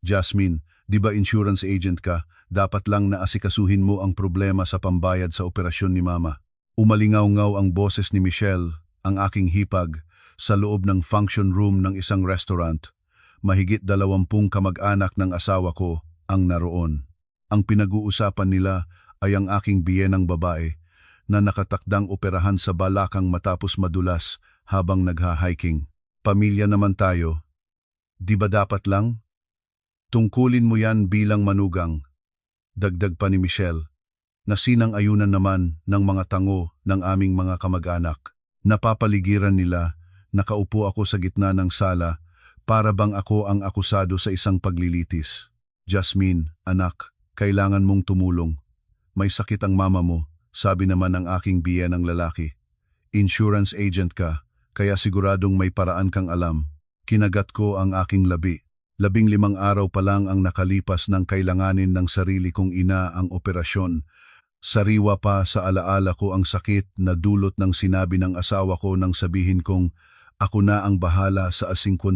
Jasmine, di ba insurance agent ka? Dapat lang na asikasuhin mo ang problema sa pambayad sa operasyon ni Mama. Umalingaw-ngaw ang boses ni Michelle, ang aking hipag, sa loob ng function room ng isang restaurant. Mahigit 20 kamag-anak ng asawa ko ang naroon. Ang pinag-uusapan nila ay ang aking biyenang babae na nakatakdang operahan sa balakang matapos madulas habang nagha-hiking. Pamilya naman tayo. Di ba dapat lang? Tungkulin mo yan bilang manugang. Dagdag pa ni Michelle, na sinang-ayunan naman ng mga tango ng aming mga kamag-anak. Napapaligiran nila, nakaupo ako sa gitna ng sala, para bang ako ang akusado sa isang paglilitis. Jasmine, anak, kailangan mong tumulong. May sakit ang mama mo, sabi naman ng aking biyenang lalaki. Insurance agent ka, kaya siguradong may paraan kang alam. Kinagat ko ang aking labi. 15 araw pa lang ang nakalipas nang kailanganin ng sarili kong ina ang operasyon. Sariwa pa sa alaala ko ang sakit na dulot ng sinabi ng asawa ko nang sabihin kong ako na ang bahala sa 55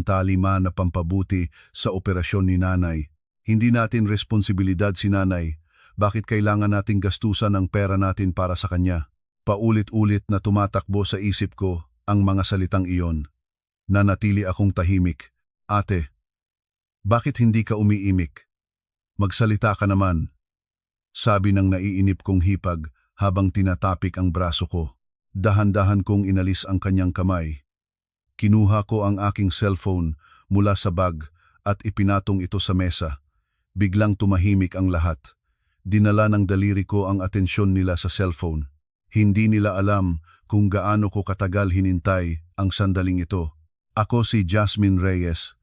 na pampabuti sa operasyon ni nanay. Hindi natin responsibilidad si nanay. Bakit kailangan nating gastusan ang pera natin para sa kanya? Paulit-ulit na tumatakbo sa isip ko ang mga salitang iyon. Nanatili akong tahimik. Ate, bakit hindi ka umiimik? Magsalita ka naman. Sabi ng naiinip kong hipag habang tinatapik ang braso ko. Dahan-dahan kong inalis ang kanyang kamay. Kinuha ko ang aking cellphone mula sa bag at ipinatong ito sa mesa. Biglang tumahimik ang lahat. Dinala ng daliri ko ang atensyon nila sa cellphone. Hindi nila alam kung gaano ko katagal hinintay ang sandaling ito. Ako si Jasmine Reyes,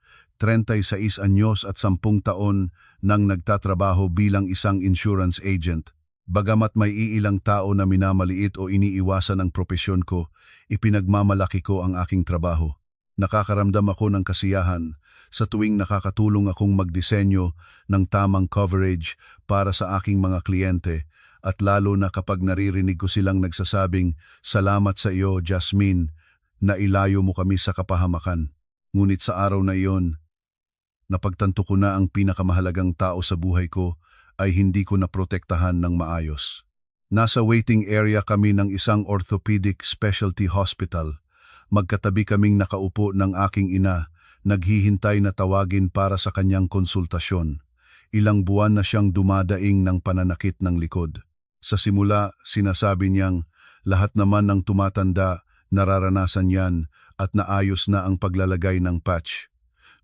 36 anyos at 10 taon nang nagtatrabaho bilang isang insurance agent. Bagamat may iilang tao na minamaliit o iniiwasan ang propesyon ko, ipinagmamalaki ko ang aking trabaho. Nakakaramdam ako ng kasiyahan sa tuwing nakakatulong akong magdisenyo ng tamang coverage para sa aking mga kliyente, at lalo na kapag naririnig ko silang nagsasabing, "Salamat sa iyo, Jasmine, na ilayo mo kami sa kapahamakan." Ngunit sa araw na iyon, napagtanto ko na ang pinakamahalagang tao sa buhay ko ay hindi ko naprotektahan ng maayos. Nasa waiting area kami ng isang orthopedic specialty hospital. Magkatabi kaming nakaupo ng aking ina, naghihintay na tawagin para sa kanyang konsultasyon. Ilang buwan na siyang dumadaing ng pananakit ng likod. Sa simula, sinasabi niyang lahat naman ng tumatanda, nararanasan yan at naayos na ang paglalagay ng patch.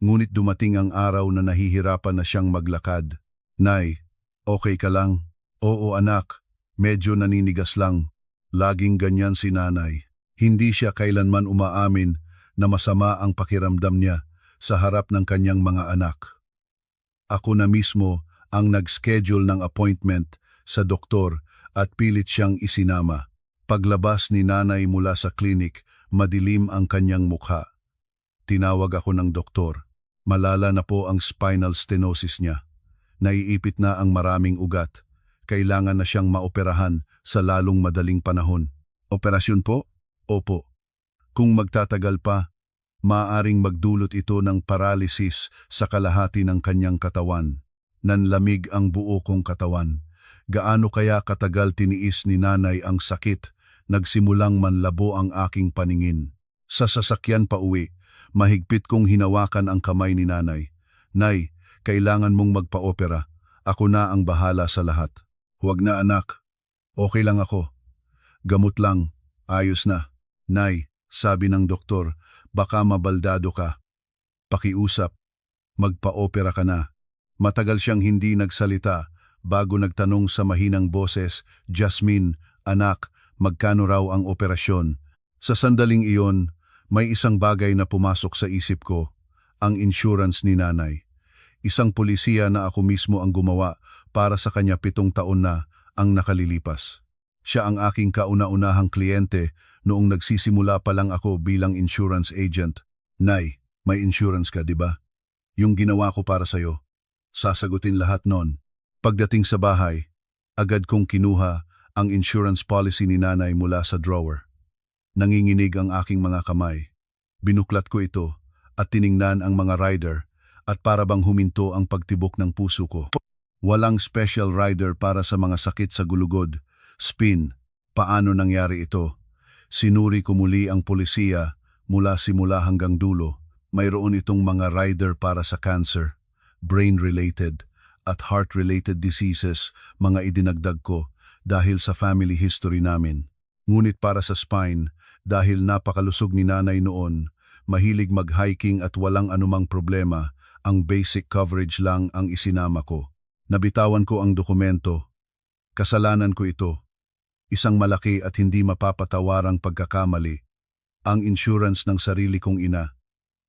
Ngunit dumating ang araw na nahihirapan na siyang maglakad. "Nay, okay ka lang?" "Oo anak, medyo naninigas lang." Laging ganyan si nanay. Hindi siya kailanman umaamin na masama ang pakiramdam niya sa harap ng kanyang mga anak. Ako na mismo ang nag-schedule ng appointment sa doktor at pilit siyang isinama. Paglabas ni nanay mula sa klinik, madilim ang kanyang mukha. Tinawag ako ng doktor. Malala na po ang spinal stenosis niya. Naiipit na ang maraming ugat. Kailangan na siyang maoperahan sa lalong madaling panahon. Operasyon po? Opo. Kung magtatagal pa, maaaring magdulot ito ng paralysis sa kalahati ng kanyang katawan. Nanlamig ang buo kong katawan. Gaano kaya katagal tiniis ni nanay ang sakit? Nagsimulang manlabo ang aking paningin. Sa sasakyan pa uwi, mahigpit kong hinawakan ang kamay ni nanay. "Nay, kailangan mong magpa-opera. Ako na ang bahala sa lahat." "Huwag na anak. Okay lang ako. Gamot lang. Ayos na." "Nay," sabi ng doktor, "baka mabaldado ka. Pakiusap. Magpa-opera ka na." Matagal siyang hindi nagsalita bago nagtanong sa mahinang boses, "Jasmine, anak, magkano raw ang operasyon?" Sa sandaling iyon, may isang bagay na pumasok sa isip ko, ang insurance ni nanay. Isang pulisiya na ako mismo ang gumawa para sa kanya 7 taon na ang nakalilipas. Siya ang aking kauna-unahang kliyente noong nagsisimula pa lang ako bilang insurance agent. "Nay, may insurance ka, di ba? Yung ginawa ko para sa'yo." Sasagutin lahat nun. Pagdating sa bahay, agad kong kinuha ang insurance policy ni nanay mula sa drawer. Nanginginig ang aking mga kamay. Binuklat ko ito at tiningnan ang mga rider at para bang huminto ang pagtibok ng puso ko. Walang special rider para sa mga sakit sa gulugod. Spin, paano nangyari ito? Sinuri ko muli ang polisiya mula simula hanggang dulo. Mayroon itong mga rider para sa cancer, brain-related, at heart-related diseases, mga idinagdag ko dahil sa family history namin. Ngunit para sa spine, dahil napakalusog ni nanay noon, mahilig mag-hiking at walang anumang problema, ang basic coverage lang ang isinama ko. Nabitawan ko ang dokumento. Kasalanan ko ito. Isang malaki at hindi mapapatawarang pagkakamali. Ang insurance ng sarili kong ina.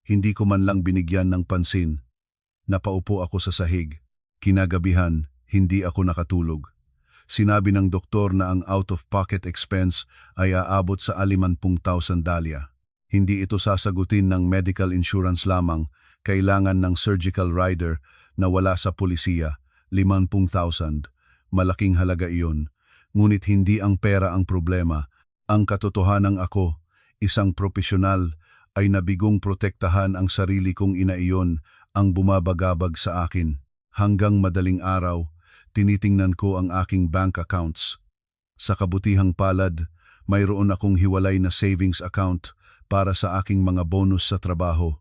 Hindi ko man lang binigyan ng pansin. Napaupo ako sa sahig. Kinagabihan, hindi ako nakatulog. Sinabi ng doktor na ang out-of-pocket expense ay aabot sa 50,000 dalya. Hindi ito sasagutin ng medical insurance lamang, kailangan ng surgical rider na wala sa polisiya, 50,000. Malaking halaga iyon. Ngunit hindi ang pera ang problema. Ang katotohanan ako, isang profesional, ay nabigong protektahan ang sarili kong ina iyon ang bumabagabag sa akin. Hanggang madaling araw, tinitingnan ko ang aking bank accounts. Sa kabutihang palad, mayroon akong hiwalay na savings account para sa aking mga bonus sa trabaho.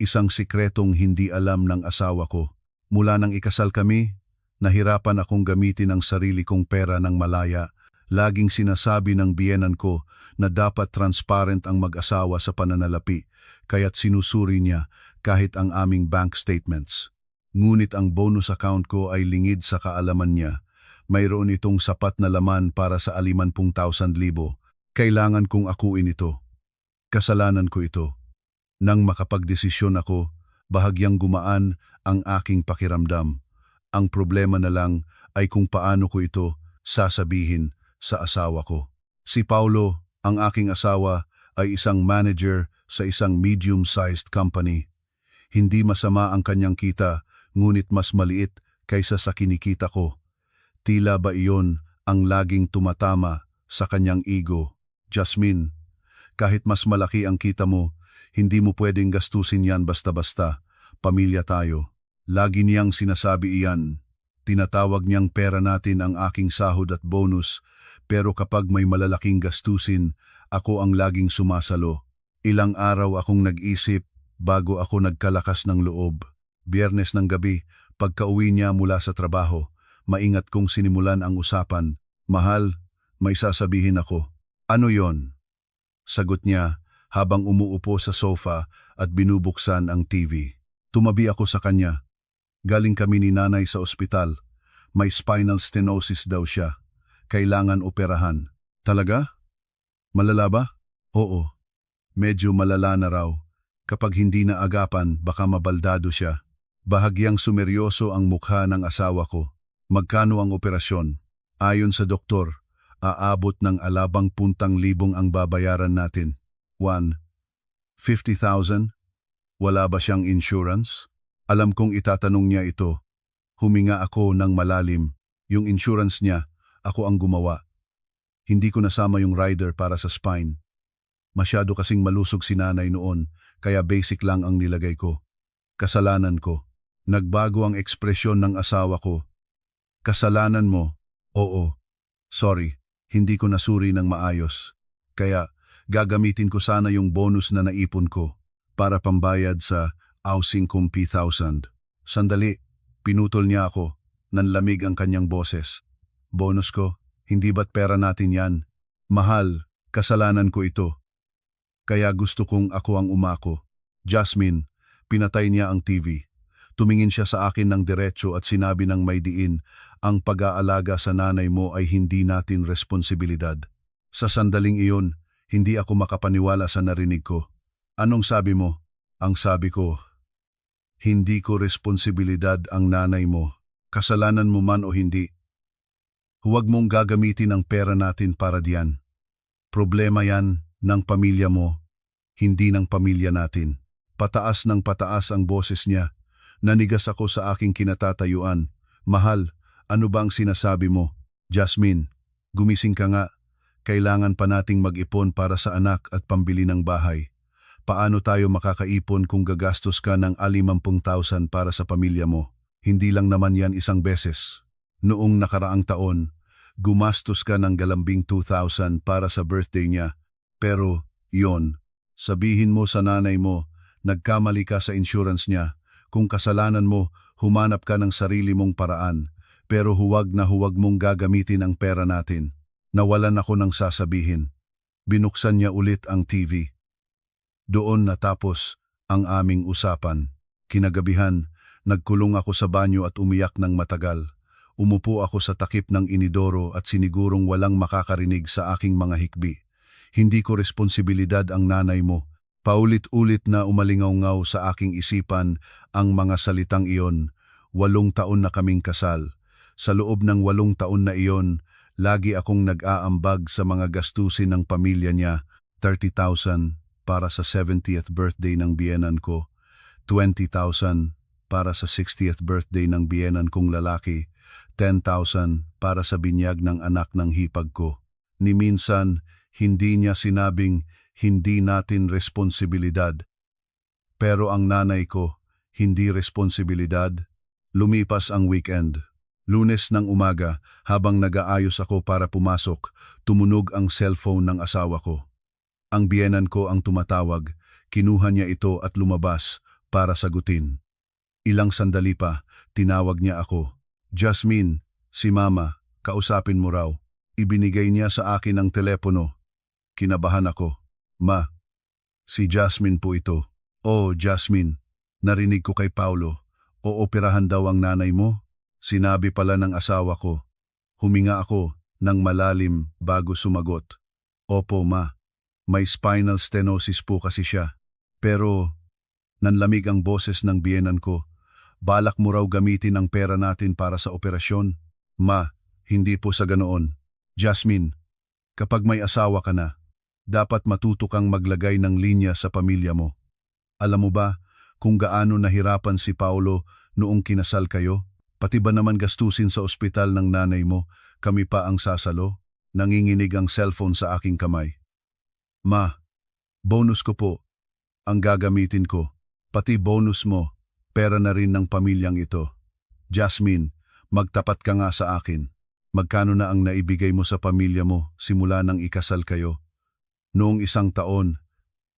Isang sikretong hindi alam ng asawa ko. Mula nang ikasal kami, nahirapan akong gamitin ang sarili kong pera ng malaya. Laging sinasabi ng biyenan ko na dapat transparent ang mag-asawa sa pananalapi, kaya't sinusuri niya kahit ang aming bank statements. Ngunit ang bonus account ko ay lingid sa kaalaman niya. Mayroon itong sapat na laman para sa 50,000. Kailangan kong akuin ito. Kasalanan ko ito. Nang makapagdesisyon ako, bahagyang gumaan ang aking pakiramdam. Ang problema na lang ay kung paano ko ito sasabihin sa asawa ko. Si Paulo, ang aking asawa, ay isang manager sa isang medium-sized company. Hindi masama ang kanyang kita, ngunit mas maliit kaysa sa kinikita ko. Tila ba iyon ang laging tumatama sa kanyang ego? Jasmine, kahit mas malaki ang kita mo, hindi mo pwedeng gastusin yan basta-basta. Pamilya tayo. Lagi niyang sinasabi iyan. Tinatawag niyang pera natin ang aking sahod at bonus, pero kapag may malalaking gastusin, ako ang laging sumasalo. Ilang araw akong nag-isip bago ako nagkalakas ng loob. Biyernes ng gabi, pagka-uwi niya mula sa trabaho, maingat kong sinimulan ang usapan. Mahal, may sasabihin ako. Ano yon? Sagot niya habang umuupo sa sofa at binubuksan ang TV. Tumabi ako sa kanya. Galing kami ni nanay sa ospital. May spinal stenosis daw siya. Kailangan operahan. Talaga? Malala ba? Oo. Medyo malala na raw. Kapag hindi na agapan, baka mabaldado siya. Bahagyang sumeryoso ang mukha ng asawa ko. Magkano ang operasyon? Ayon sa doktor, aabot ng 50,000 ang babayaran natin. 50,000? Wala ba siyang insurance? Alam kong itatanong niya ito. Huminga ako ng malalim. Yung insurance niya, ako ang gumawa. Hindi ko nasama yung rider para sa spine. Masyado kasing malusog si nanay noon, kaya basic lang ang nilagay ko. Kasalanan ko. Nagbago ang ekspresyon ng asawa ko. Kasalanan mo? Oo. Sorry, hindi ko nasuri ng maayos. Kaya gagamitin ko sana yung bonus na naipon ko para pambayad sa housing kong P1,000. Sandali, pinutol niya ako. Nanlamig ang kanyang boses. Bonus ko? Hindi ba't pera natin yan? Mahal, kasalanan ko ito. Kaya gusto kong ako ang umako. Jasmine, pinatay niya ang TV. Tumingin siya sa akin ng diretso at sinabi ng may diin, ang pag-aalaga sa nanay mo ay hindi natin responsibilidad. Sa sandaling iyon, hindi ako makapaniwala sa narinig ko. Anong sabi mo? Ang sabi ko, hindi ko responsibilidad ang nanay mo. Kasalanan mo man o hindi. Huwag mong gagamitin ang pera natin para diyan. Problema yan ng pamilya mo, hindi ng pamilya natin. Pataas ng pataas ang boses niya. Nanigas ako sa aking kinatatayuan. Mahal, ano ba ang sinasabi mo? Jasmine, gumising ka nga. Kailangan pa nating mag-ipon para sa anak at pambili ng bahay. Paano tayo makakaipon kung gagastos ka ng 50,000 para sa pamilya mo? Hindi lang naman yan isang beses. Noong nakaraang taon, gumastos ka ng galambing 2,000 para sa birthday niya. Pero, yon, sabihin mo sa nanay mo, nagkamali ka sa insurance niya. Kung kasalanan mo, humanap ka ng sarili mong paraan. Pero huwag na huwag mong gagamitin ang pera natin. Nawalan ako ng sasabihin. Binuksan niya ulit ang TV. Doon natapos ang aming usapan. Kinagabihan, nagkulong ako sa banyo at umiyak ng matagal. Umupo ako sa takip ng inidoro at sinigurong walang makakarinig sa aking mga hikbi. Hindi ko responsibilidad ang nanay mo. Paulit-ulit na umalingaw-ngaw sa aking isipan ang mga salitang iyon. 8 taon na kaming kasal. Sa loob ng 8 taon na iyon, lagi akong nag-aambag sa mga gastusin ng pamilya niya. 30,000 para sa 70th birthday ng biyenan ko, 20,000 para sa 60th birthday ng biyenan kong lalaki, 10,000 para sa binyag ng anak ng hipag ko. Ni minsan, hindi niya sinabing hindi natin responsibilidad. Pero ang nanay ko, hindi responsibilidad. Lumipas ang weekend. Lunes ng umaga, habang nag-aayos ako para pumasok, tumunog ang cellphone ng asawa ko. Ang biyenan ko ang tumatawag, kinuha niya ito at lumabas para sagutin. Ilang sandali pa, tinawag niya ako. Jasmine, si Mama, kausapin mo raw. Ibinigay niya sa akin ang telepono. Kinabahan ako. Ma, si Jasmine po ito. Oh, Jasmine, narinig ko kay Paulo. Ooperahan daw ang nanay mo? Sinabi pala ng asawa ko. Huminga ako ng malalim bago sumagot. Opo, Ma. May spinal stenosis po kasi siya. Pero, nanlamig ang boses ng biyenan ko. Balak mo raw gamitin ang pera natin para sa operasyon? Ma, hindi po sa ganoon. Jasmine, kapag may asawa ka na, dapat matuto kang maglagay ng linya sa pamilya mo. Alam mo ba kung gaano nahirapan si Paulo noong kinasal kayo? Pati ba naman gastusin sa ospital ng nanay mo, kami pa ang sasalo? Nanginginig ang cellphone sa aking kamay. Ma, bonus ko po, ang gagamitin ko, pati bonus mo, pera na rin ng pamilyang ito. Jasmine, magtapat ka nga sa akin. Magkano na ang naibigay mo sa pamilya mo simula nang ikasal kayo? Noong 1 taon,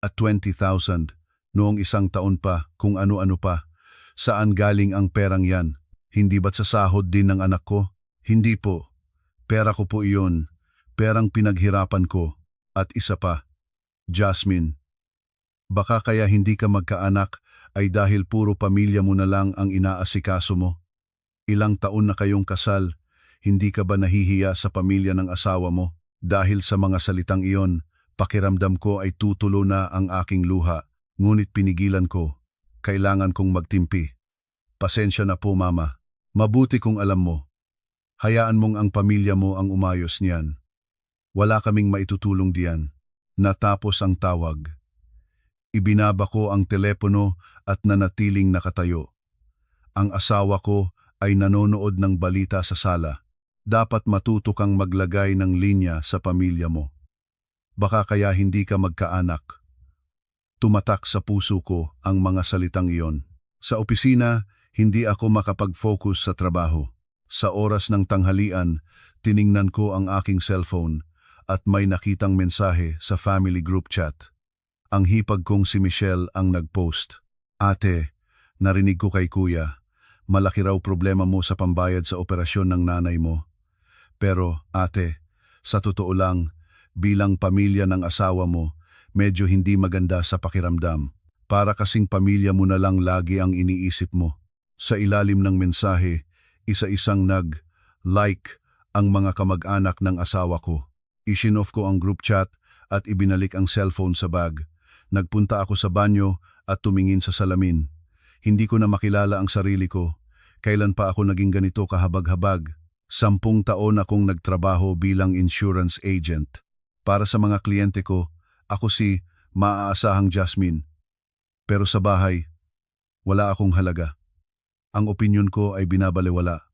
at 20,000, noong 1 taon pa, kung ano-ano pa. Saan galing ang perang yan? Hindi ba't sa sahod din ng anak ko? Hindi po. Pera ko po iyon. Perang pinaghirapan ko. At isa pa. Jasmine, baka kaya hindi ka magkaanak ay dahil puro pamilya mo na lang ang inaasikaso mo. Ilang taon na kayong kasal, hindi ka ba nahihiya sa pamilya ng asawa mo? Dahil sa mga salitang iyon, pakiramdam ko ay tutulo na ang aking luha, ngunit pinigilan ko. Kailangan kong magtimpi. Pasensya na po, Mama. Mabuti kung alam mo. Hayaan mong ang pamilya mo ang umayos niyan. Wala kaming maitutulong diyan. Natapos ang tawag. Ibinaba ko ang telepono at nanatiling nakatayo. Ang asawa ko ay nanonood ng balita sa sala. Dapat matuto kang maglagay ng linya sa pamilya mo. Baka kaya hindi ka magkaanak. Tumatak sa puso ko ang mga salitang iyon. Sa opisina, hindi ako makapag-focus sa trabaho. Sa oras ng tanghalian, tiningnan ko ang aking cellphone at may nakitang mensahe sa family group chat. Ang hipag kong si Michelle ang nag-post. Ate, narinig ko kay Kuya, malaki raw problema mo sa pambayad sa operasyon ng nanay mo. Pero, ate, sa totoo lang, bilang pamilya ng asawa mo, medyo hindi maganda sa pakiramdam. Para kasing pamilya mo na lang lagi ang iniisip mo. Sa ilalim ng mensahe, isa-isang nag-like ang mga kamag-anak ng asawa ko. Isin-off ko ang group chat at ibinalik ang cellphone sa bag. Nagpunta ako sa banyo at tumingin sa salamin. Hindi ko na makilala ang sarili ko. Kailan pa ako naging ganito kahabag-habag? 10 taon akong nagtrabaho bilang insurance agent. Para sa mga kliyente ko, ako si maaasahang Jasmine. Pero sa bahay, wala akong halaga. Ang opinyon ko ay binabalewala.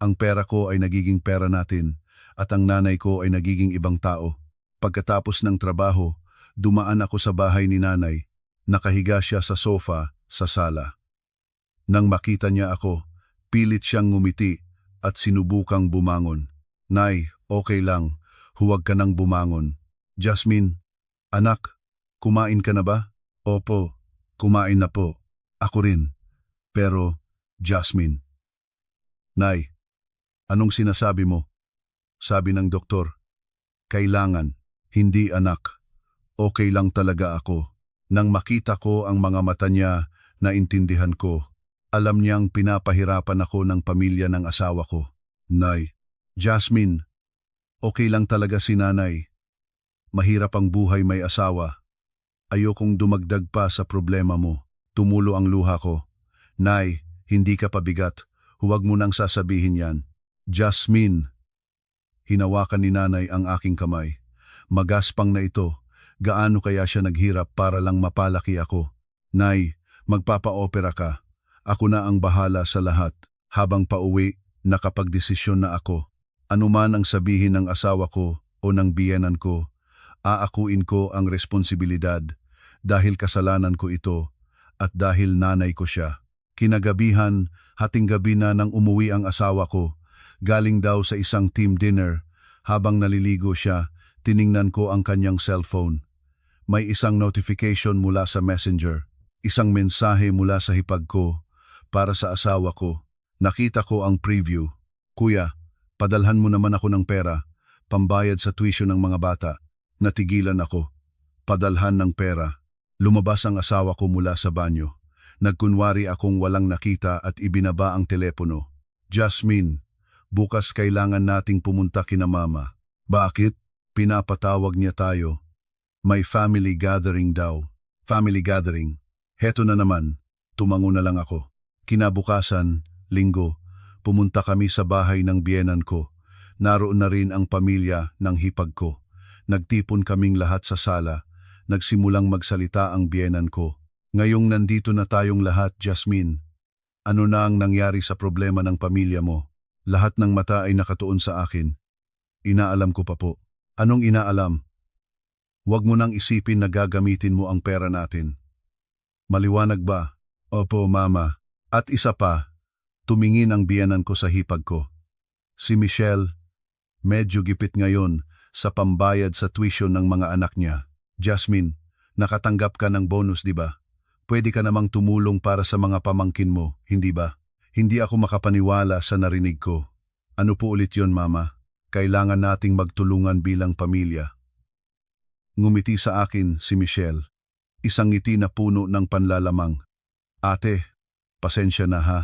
Ang pera ko ay nagiging pera natin. At ang nanay ko ay nagiging ibang tao. Pagkatapos ng trabaho, dumaan ako sa bahay ni nanay. Nakahiga siya sa sofa sa sala. Nang makita niya ako, pilit siyang ngumiti at sinubukang bumangon. Nay, okay lang. Huwag ka nang bumangon. Jasmine, anak, kumain ka na ba? Opo, kumain na po. Ako rin. Pero, Jasmine. Nay, anong sinasabi mo? Sabi ng doktor. Kailangan, hindi anak. Okay lang talaga ako. Nang makita ko ang mga mata niya, naintindihan ko. Alam niyang pinapahirapan ako ng pamilya ng asawa ko. Nay, Jasmine, okay lang talaga si nanay. Mahirap ang buhay may asawa. Ayokong dumagdag pa sa problema mo. Tumulo ang luha ko. Nay, hindi ka pabigat. Huwag mo nang sasabihin yan. Jasmine. Hinawakan ni nanay ang aking kamay. Magaspang na ito. Gaano kaya siya naghirap para lang mapalaki ako? Nay, magpapa-opera ka. Ako na ang bahala sa lahat. Habang pauwi, nakapagdesisyon na ako. Ano man ang sabihin ng asawa ko o ng biyenan ko, aakuin ko ang responsibilidad dahil kasalanan ko ito at dahil nanay ko siya. Kinagabihan, hating gabi na nang umuwi ang asawa ko. Galing daw sa isang team dinner. Habang naliligo siya, tiningnan ko ang kanyang cellphone. May isang notification mula sa messenger. Isang mensahe mula sa hipag ko para sa asawa ko. Nakita ko ang preview. Kuya, padalhan mo naman ako ng pera. Pambayad sa tuition ng mga bata. Natigilan ako. Padalhan ng pera. Lumabas ang asawa ko mula sa banyo. Nagkunwari akong walang nakita at ibinaba ang telepono. Jasmine, bukas kailangan nating pumunta kina mama. Bakit? Pinapatawag niya tayo. May family gathering daw. Family gathering. Heto na naman. Tumango na lang ako. Kinabukasan, linggo, pumunta kami sa bahay ng biyenan ko. Naroon na rin ang pamilya ng hipag ko. Nagtipon kaming lahat sa sala. Nagsimulang magsalita ang biyenan ko. Ngayong nandito na tayong lahat, Jasmine. Ano na ang nangyari sa problema ng pamilya mo? Lahat ng mata ay nakatuon sa akin. Inaalam ko pa po. Anong inaalam? Huwag mo nang isipin na gagamitin mo ang pera natin. Maliwanag ba? Opo, mama. At isa pa, tumingin ang biyenan ko sa hipag ko. Si Michelle, medyo gipit ngayon sa pambayad sa tuition ng mga anak niya. Jasmine, nakatanggap ka ng bonus, di ba? Pwede ka namang tumulong para sa mga pamangkin mo, hindi ba? Hindi ako makapaniwala sa narinig ko. Ano po ulit yon, mama? Kailangan nating magtulungan bilang pamilya. Ngumiti sa akin si Michelle. Isang ngiti na puno ng panlalamang. Ate, pasensya na ha.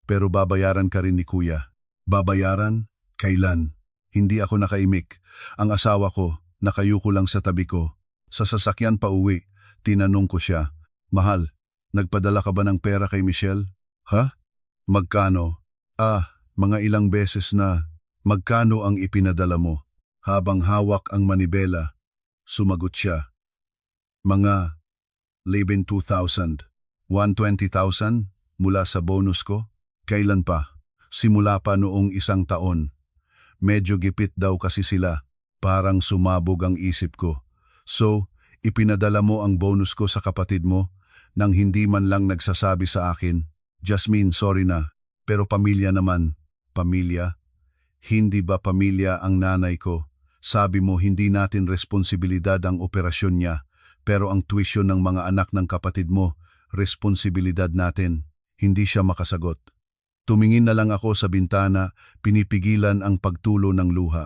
Pero babayaran ka rin ni kuya. Babayaran? Kailan? Hindi ako nakaimik. Ang asawa ko, nakayuko lang sa tabi ko. Sa sasakyan pa uwi, tinanong ko siya. Mahal, nagpadala ka ba ng pera kay Michelle? Ha? Magkano? Mga ilang beses na. Magkano ang ipinadala mo? Habang hawak ang manibela, sumagot siya. Mga 11,200. 120,000 mula sa bonus ko? Kailan pa? Simula pa noong isang taon. Medyo gipit daw kasi sila. Parang sumabog ang isip ko. So, ipinadala mo ang bonus ko sa kapatid mo nang hindi man lang nagsasabi sa akin. Jasmine, sorry na. Pero pamilya naman. Pamilya? Hindi ba pamilya ang nanay ko? Sabi mo hindi natin responsibilidad ang operasyon niya, pero ang tuition ng mga anak ng kapatid mo, responsibilidad natin. Hindi siya makasagot. Tumingin na lang ako sa bintana, pinipigilan ang pagtulo ng luha.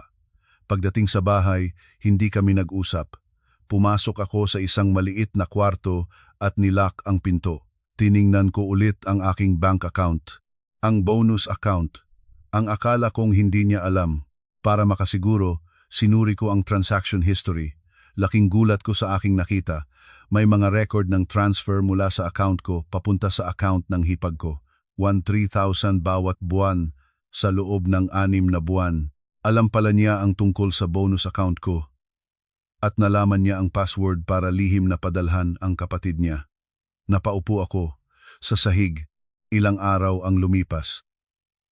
Pagdating sa bahay, hindi kami nag-usap. Pumasok ako sa isang maliit na kwarto at nilock ang pinto. Tiningnan ko ulit ang aking bank account. Ang bonus account. Ang akala kong hindi niya alam. Para makasiguro, sinuri ko ang transaction history. Laking gulat ko sa aking nakita. May mga record ng transfer mula sa account ko papunta sa account ng hipag ko. 13,000 bawat buwan sa loob ng 6 na buwan. Alam pala niya ang tungkol sa bonus account ko. At nalaman niya ang password para lihim na padalhan ang kapatid niya. Napaupo ako sa sahig. Ilang araw ang lumipas.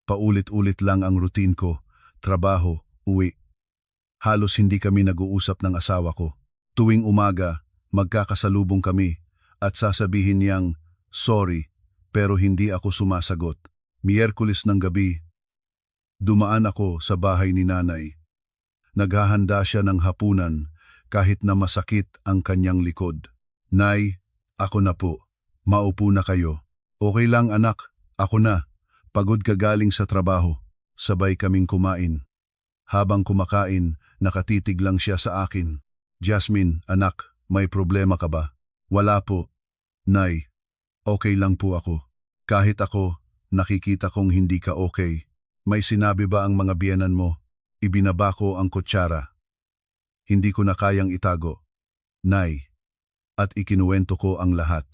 Paulit-ulit lang ang routine ko. Trabaho, uwi. Halos hindi kami nag-uusap ng asawa ko. Tuwing umaga, magkakasalubong kami at sasabihin niyang, sorry, pero hindi ako sumasagot. Miyerkules ng gabi, dumaan ako sa bahay ni nanay. Naghahanda siya ng hapunan kahit na masakit ang kanyang likod. Nay, ako na po. Maupo na kayo. Okay lang anak, ako na. Pagod ka galing sa trabaho. Sabay kaming kumain. Habang kumakain, nakatitig lang siya sa akin. Jasmine, anak, may problema ka ba? Wala po. Nay, okay lang po ako. Kahit ako, nakikita kong hindi ka okay. May sinabi ba ang mga biyenan mo? Ibinaba ko ang kutsara. Hindi ko na kayang itago. Nay, at ikinuwento ko ang lahat.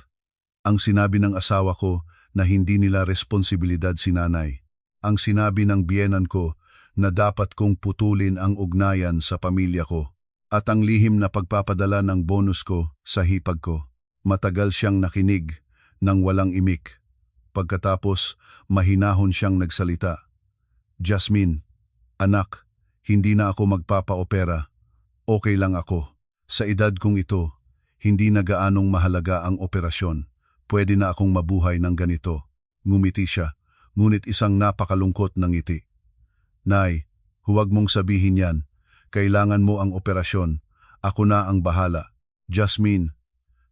Ang sinabi ng asawa ko na hindi nila responsibilidad si nanay. Ang sinabi ng biyenan ko na dapat kong putulin ang ugnayan sa pamilya ko. At ang lihim na pagpapadala ng bonus ko sa hipag ko. Matagal siyang nakinig nang walang imik. Pagkatapos, mahinahon siyang nagsalita. Jasmine, anak, hindi na ako magpapa-opera. Okay lang ako. Sa edad kong ito, hindi na gaanong mahalaga ang operasyon. Pwede na akong mabuhay ng ganito. Ngumiti siya, ngunit isang napakalungkot ng ngiti. Nay, huwag mong sabihin yan. Kailangan mo ang operasyon. Ako na ang bahala. Jasmine,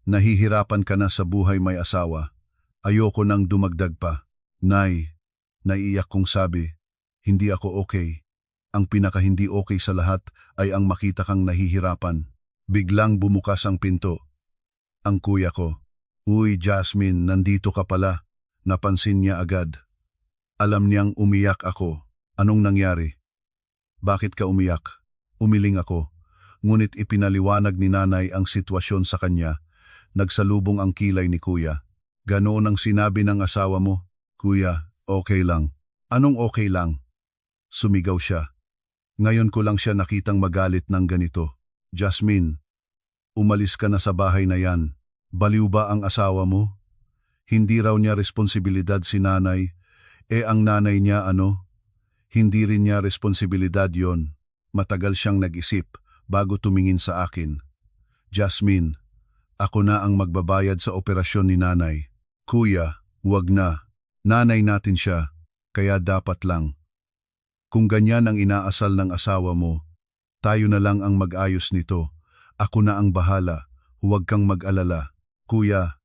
nahihirapan ka na sa buhay may asawa. Ayoko nang dumagdag pa. Nay, naiiyak kong sabi, hindi ako okay. Ang pinaka hindi okay sa lahat ay ang makita kang nahihirapan. Biglang bumukas ang pinto. Ang kuya ko. Uy Jasmine, nandito ka pala. Napansin niya agad. Alam niyang umiyak ako. Anong nangyari? Bakit ka umiyak? Umiling ako. Ngunit ipinaliwanag ni nanay ang sitwasyon sa kanya. Nagsalubong ang kilay ni kuya. Ganoon ang sinabi ng asawa mo. Kuya, okay lang. Anong okay lang? Sumigaw siya. Ngayon ko lang siya nakitang magalit ng ganito. Jasmine, umalis ka na sa bahay na yan. Baliw ba ang asawa mo? Hindi raw niya responsibilidad si nanay. Ang nanay niya ano? Hindi rin niya responsibilidad yon. Matagal siyang nag-isip bago tumingin sa akin. Jasmine, ako na ang magbabayad sa operasyon ni nanay. Kuya, huwag na. Nanay natin siya, kaya dapat lang. Kung ganyan ang inaasal ng asawa mo, tayo na lang ang mag-ayos nito. Ako na ang bahala, huwag kang mag-alala. Kuya,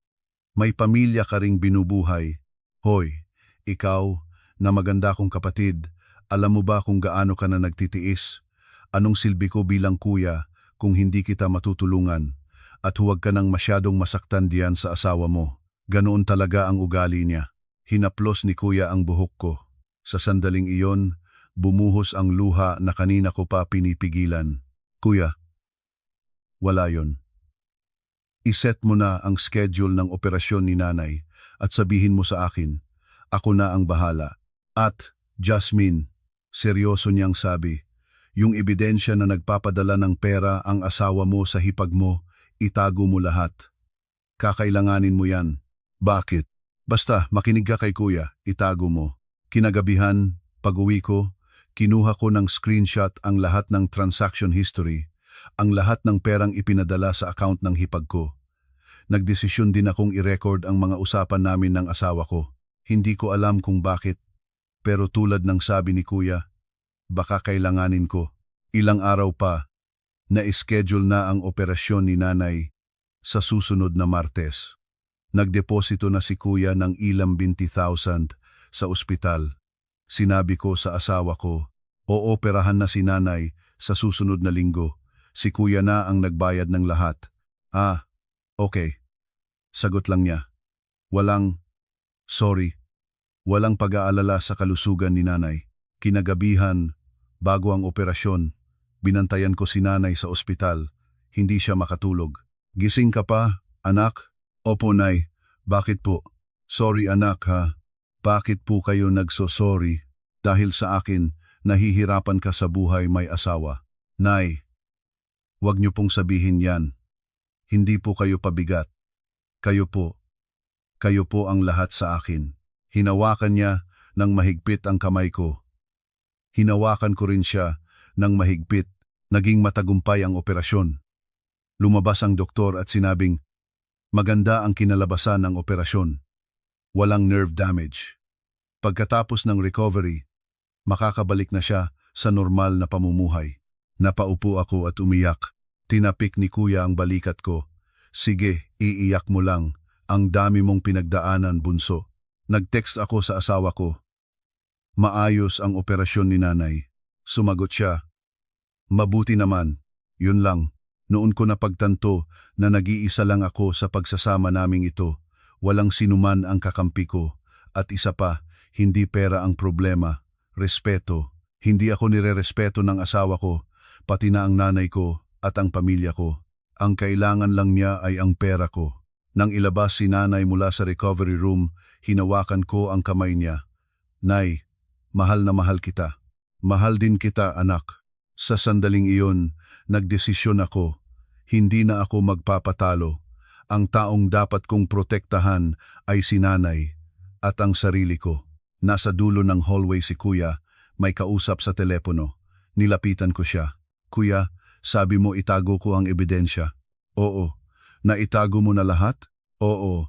may pamilya ka ring binubuhay. Hoy, ikaw, na maganda kong kapatid, alam mo ba kung gaano ka na nagtitiis? Anong silbi ko bilang kuya kung hindi kita matutulungan? At huwag ka nang masyadong masaktan diyan sa asawa mo. Ganoon talaga ang ugali niya. Hinaplos ni kuya ang buhok ko. Sa sandaling iyon, bumuhos ang luha na kanina ko pa pinipigilan. Kuya, wala yon. Iset mo na ang schedule ng operasyon ni nanay at sabihin mo sa akin, ako na ang bahala. At, Jasmine, seryoso niyang sabi, yung ebidensya na nagpapadala ng pera ang asawa mo sa hipag mo, itago mo lahat. Kakailanganin mo yan. Bakit? Basta makinig ka kay kuya, itago mo. Kinagabihan, pag-uwi ko, kinuha ko ng screenshot ang lahat ng transaction history, ang lahat ng perang ipinadala sa account ng hipag ko. Nagdesisyon din akong i-record ang mga usapan namin ng asawa ko. Hindi ko alam kung bakit, pero tulad ng sabi ni kuya, baka kailanganin ko. Ilang araw pa, na-schedule na ang operasyon ni nanay sa susunod na Martes. Nagdeposito na si kuya ng ilang 20,000 sa ospital. Sinabi ko sa asawa ko, ooperahan na si nanay sa susunod na linggo. Si kuya na ang nagbayad ng lahat. Ah, okay. Sagot lang niya. Sorry. Walang pag-aalala sa kalusugan ni nanay. Kinagabihan, bago ang operasyon, binantayan ko si nanay sa ospital. Hindi siya makatulog. Gising ka pa, anak? Opo, nay. Bakit po? Sorry anak ha. Bakit po kayo nagsosorry? Dahil sa akin, nahihirapan ka sa buhay may asawa. Nay, huwag niyo pong sabihin yan. Hindi po kayo pabigat. Kayo po ang lahat sa akin. Hinawakan niya ng mahigpit ang kamay ko. Hinawakan ko rin siya ng mahigpit. Naging matagumpay ang operasyon. Lumabas ang doktor at sinabing, Maganda ang kinalabasan ng operasyon. Walang nerve damage. Pagkatapos ng recovery, makakabalik na siya sa normal na pamumuhay. Napaupo ako at umiyak. Tinapik ni kuya ang balikat ko. Sige, iiyak mo lang. Ang dami mong pinagdaanan, bunso. Nag-text ako sa asawa ko. Maayos ang operasyon ni nanay. Sumagot siya. Mabuti naman. Yun lang. Noon ko napagtanto na nag-iisa lang ako sa pagsasama naming ito. Walang sinuman ang kakampi ko. At isa pa, hindi pera ang problema. Respeto. Hindi ako nirerespeto ng asawa ko, pati na ang nanay ko at ang pamilya ko. Ang kailangan lang niya ay ang pera ko. Nang ilabas si nanay mula sa recovery room, hinawakan ko ang kamay niya. Nay, mahal na mahal kita. Mahal din kita, anak. Sa sandaling iyon, nagdesisyon ako. Hindi na ako magpapatalo. Ang taong dapat kong protektahan ay si nanay at ang sarili ko. Nasa dulo ng hallway si kuya, may kausap sa telepono. Nilapitan ko siya. Kuya, sabi mo itago ko ang ebidensya. Oo. Naitago mo na lahat? Oo.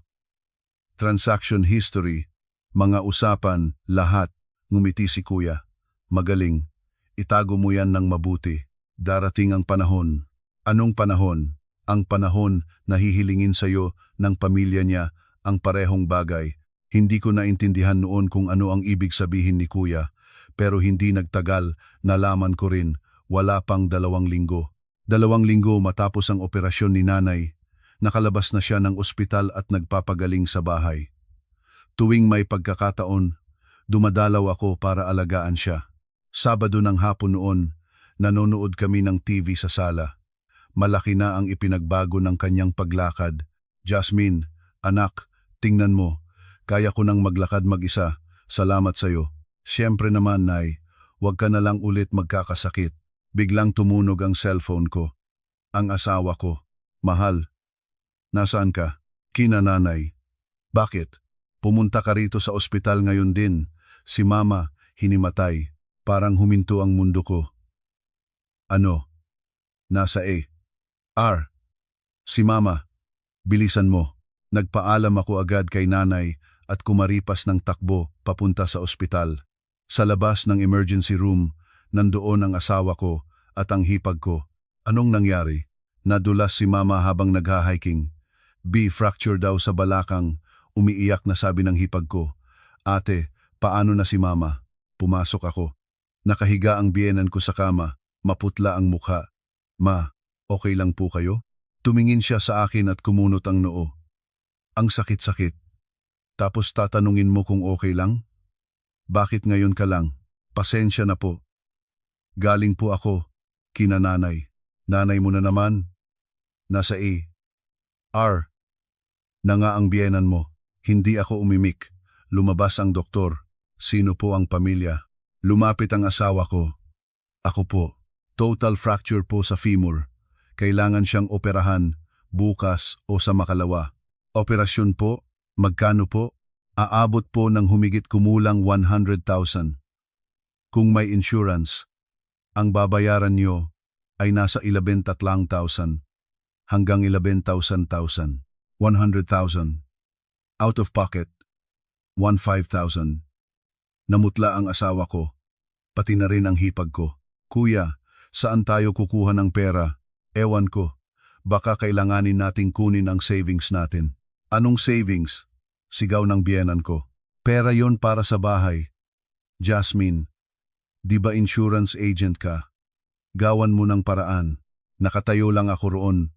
Transaction history, mga usapan, lahat. Ngumiti si kuya. Magaling. Itago mo yan ng mabuti. Darating ang panahon. Anong panahon? Ang panahon na hihilingin sa'yo ng pamilya niya ang parehong bagay. Hindi ko naintindihan noon kung ano ang ibig sabihin ni kuya, pero hindi nagtagal, nalaman ko rin, wala pang 2 linggo. 2 linggo matapos ang operasyon ni nanay, nakalabas na siya ng ospital at nagpapagaling sa bahay. Tuwing may pagkakataon, dumadalaw ako para alagaan siya. Sabado ng hapon noon, nanonood kami ng TV sa sala. Malaki na ang ipinagbago ng kanyang paglakad. Jasmine, anak, tingnan mo. Kaya ko nang maglakad mag-isa. Salamat sa'yo. Siyempre naman, Nay, huwag ka na lang ulit magkakasakit. Biglang tumunog ang cellphone ko. Ang asawa ko. Mahal. Nasaan ka? Kina nanay. Bakit? Pumunta ka rito sa ospital ngayon din. Si mama, hinimatay. Parang huminto ang mundo ko. Ano? Nasa R. Si mama. Bilisan mo. Nagpaalam ako agad kay nanay at kumaripas ng takbo papunta sa ospital. Sa labas ng emergency room, nandoon ang asawa ko at ang hipag ko. Anong nangyari? Nadulas si mama habang nagha-hiking. Fracture daw sa balakang, umiiyak na sabi ng hipag ko. Ate, paano na si mama? Pumasok ako. Nakahiga ang biyenan ko sa kama, maputla ang mukha. Ma, okay lang po kayo? Tumingin siya sa akin at kumunot ang noo. Ang sakit-sakit. Tapos tatanungin mo kung okay lang? Bakit ngayon ka lang? Pasensya na po. Galing po ako, kina nanay. Nanay mo na naman. Nasa R. Na nga ang biyenan mo. Hindi ako umimik. Lumabas ang doktor. Sino po ang pamilya? Lumapit ang asawa ko. Ako po. Total fracture po sa femur. Kailangan siyang operahan, bukas o sa makalawa. Operasyon po? Magkano po? Aabot po ng humigit kumulang 100,000. Kung may insurance, ang babayaran nyo ay nasa 13,000 hanggang 11,000. 100,000. Out of pocket, 15,000. Namutla ang asawa ko, pati na rin ang hipag ko. Kuya, saan tayo kukuha ng pera? Ewan ko, baka kailanganin nating kunin ang savings natin. Anong savings? Sigaw ng biyenan ko. Pera yon para sa bahay. Jasmine, di ba insurance agent ka? Gawan mo ng paraan. Nakatayo lang ako roon.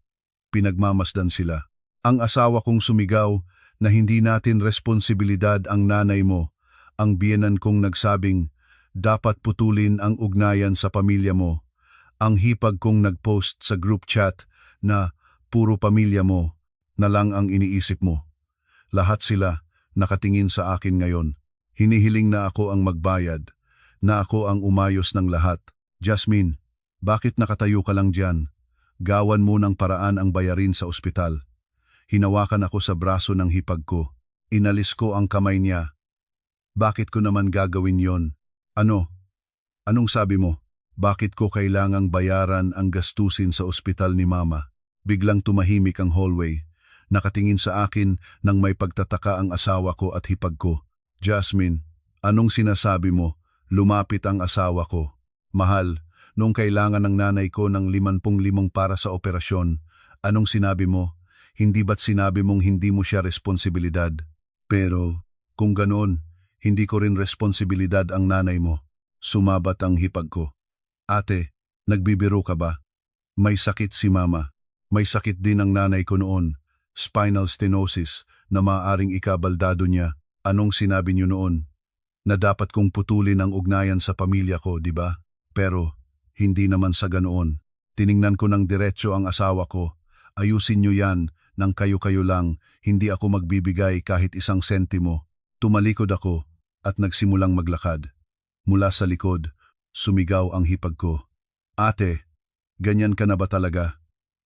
Pinagmamasdan sila. Ang asawa kong sumigaw na hindi natin responsibilidad ang nanay mo. Ang biyenan kong nagsabing, dapat putulin ang ugnayan sa pamilya mo. Ang hipag kong nagpost sa group chat na puro pamilya mo na lang ang iniisip mo. Lahat sila nakatingin sa akin ngayon. Hinihiling na ako ang magbayad, na ako ang umayos ng lahat. Jasmine, bakit nakatayo ka lang dyan? Gawan mo ng paraan ang bayarin sa ospital. Hinawakan ako sa braso ng hipag ko. Inalis ko ang kamay niya. Bakit ko naman gagawin yon? Ano? Anong sabi mo? Bakit ko kailangang bayaran ang gastusin sa ospital ni mama? Biglang tumahimik ang hallway. Nakatingin sa akin nang may pagtataka ang asawa ko at hipag ko. Jasmine, anong sinasabi mo? Lumapit ang asawa ko. Mahal, nung kailangan ng nanay ko ng 55 para sa operasyon, anong sinabi mo? Hindi ba't sinabi mong hindi mo siya responsibilidad? Pero, kung ganoon, hindi ko rin responsibilidad ang nanay mo. Sumabat ang hipag ko. Ate, nagbibiro ka ba? May sakit si mama. May sakit din ang nanay ko noon. Spinal stenosis na maaaring ikabaldado niya. Anong sinabi niyo noon? Na dapat kong putulin ang ugnayan sa pamilya ko, di ba? Pero, hindi naman sa ganoon. Tiningnan ko ng diretso ang asawa ko. Ayusin niyo yan, nang kayo-kayo lang, hindi ako magbibigay kahit isang sentimo. Tumalikod ako at nagsimulang maglakad. Mula sa likod, sumigaw ang hipag ko. Ate, ganyan ka na ba talaga?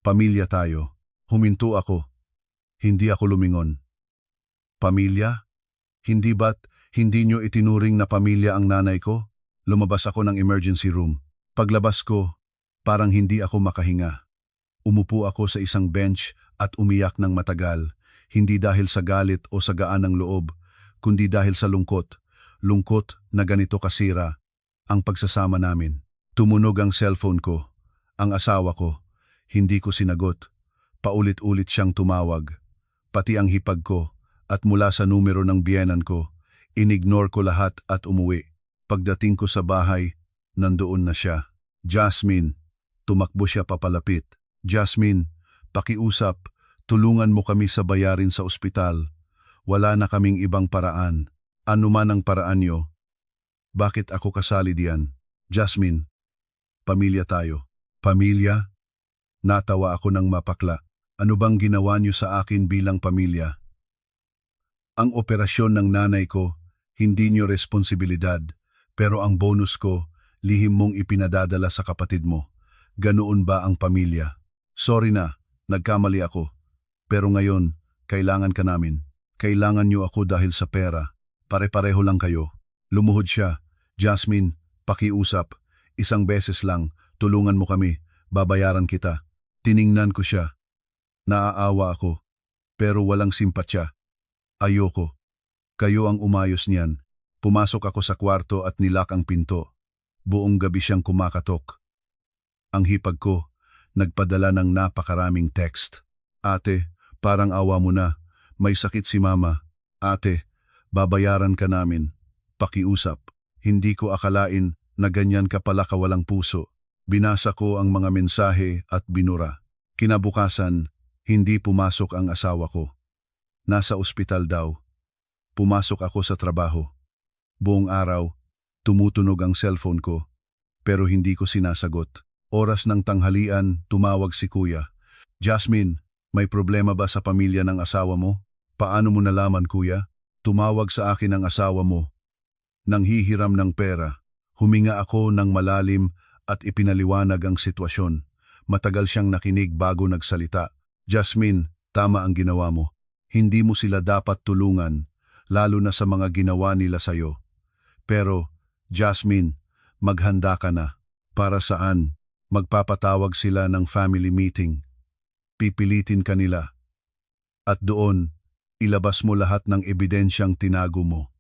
Pamilya tayo. Huminto ako. Hindi ako lumingon. Pamilya? Hindi ba't hindi nyo itinuring na pamilya ang nanay ko? Lumabas ako ng emergency room. Paglabas ko, parang hindi ako makahinga. Umupo ako sa isang bench at umiyak ng matagal, hindi dahil sa galit o sa gaan ng loob, kundi dahil sa lungkot. Lungkot na ganito kasira ang pagsasama namin. Tumunog ang cellphone ko. Ang asawa ko, hindi ko sinagot. Paulit-ulit siyang tumawag. Pati ang hipag ko, at mula sa numero ng biyenan ko, inignore ko lahat at umuwi. Pagdating ko sa bahay, nandoon na siya. Jasmine, tumakbo siya papalapit. Jasmine, pakiusap, tulungan mo kami sa bayarin sa ospital. Wala na kaming ibang paraan. Ano man ang paraan niyo. Bakit ako kasali diyan? Jasmine, pamilya tayo. Pamilya? Natawa ako ng mapakla. Ano bang ginawa niyo sa akin bilang pamilya? Ang operasyon ng nanay ko, hindi niyo responsibilidad, pero ang bonus ko, lihim mong ipinadadala sa kapatid mo. Ganoon ba ang pamilya? Sorry na, nagkamali ako. Pero ngayon, kailangan ka namin. Kailangan niyo ako dahil sa pera. Pare-pareho lang kayo. Lumuhod siya. Jasmine, pakiusap. Isang beses lang, tulungan mo kami. Babayaran kita. Tiningnan ko siya. Naaawa ako. Pero walang simpatya. Ayoko. Kayo ang umayos niyan. Pumasok ako sa kwarto at nilak ang pinto. Buong gabi siyang kumakatok. Ang hipag ko, nagpadala ng napakaraming text. Ate, parang awa mo na. May sakit si mama. Ate, babayaran ka namin. Pakiusap. Hindi ko akalain na ganyan ka pala kawalang puso. Binasa ko ang mga mensahe at binura. Kinabukasan, hindi pumasok ang asawa ko. Nasa ospital daw. Pumasok ako sa trabaho. Buong araw, tumutunog ang cellphone ko, pero hindi ko sinasagot. Oras ng tanghalian, tumawag si kuya. Jasmine, may problema ba sa pamilya ng asawa mo? Paano mo nalaman, kuya? Tumawag sa akin ang asawa mo. Nanghihiram ng pera. Huminga ako ng malalim at ipinaliwanag ang sitwasyon. Matagal siyang nakinig bago nagsalita. Jasmine, tama ang ginawa mo. Hindi mo sila dapat tulungan, lalo na sa mga ginawa nila sa'yo. Pero, Jasmine, maghanda ka na. Para saan? Magpapatawag sila ng family meeting. Pipilitin ka nila. At doon, ilabas mo lahat ng ebidensyang tinago mo.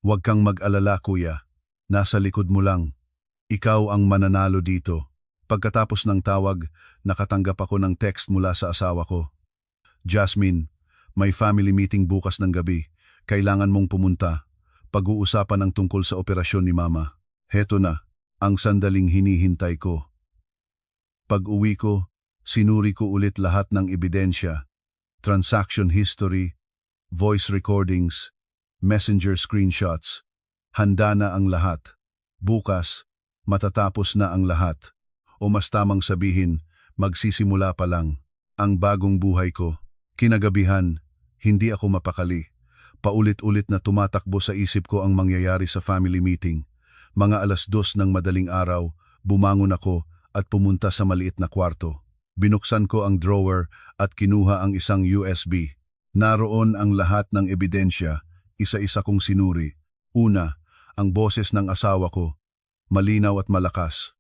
Huwag kang mag-alala, kuya. Nasa likod mo lang. Ikaw ang mananalo dito. Pagkatapos ng tawag, nakatanggap ako ng text mula sa asawa ko. Jasmine, may family meeting bukas ng gabi. Kailangan mong pumunta. Pag-uusapan ang tungkol sa operasyon ni mama. Heto na, ang sandaling hinihintay ko. Pag-uwi ko, sinuri ko ulit lahat ng ebidensya. Transaction history, voice recordings, messenger screenshots. Handa na ang lahat. Bukas, matatapos na ang lahat. O mas tamang sabihin, magsisimula pa lang. Ang bagong buhay ko. Kinagabihan, hindi ako mapakali. Paulit-ulit na tumatakbo sa isip ko ang mangyayari sa family meeting. Mga 2:00 ng madaling araw, bumangon ako at pumunta sa maliit na kwarto. Binuksan ko ang drawer at kinuha ang isang USB. Naroon ang lahat ng ebidensya, isa-isa kong sinuri. Una, ang boses ng asawa ko, malinaw at malakas.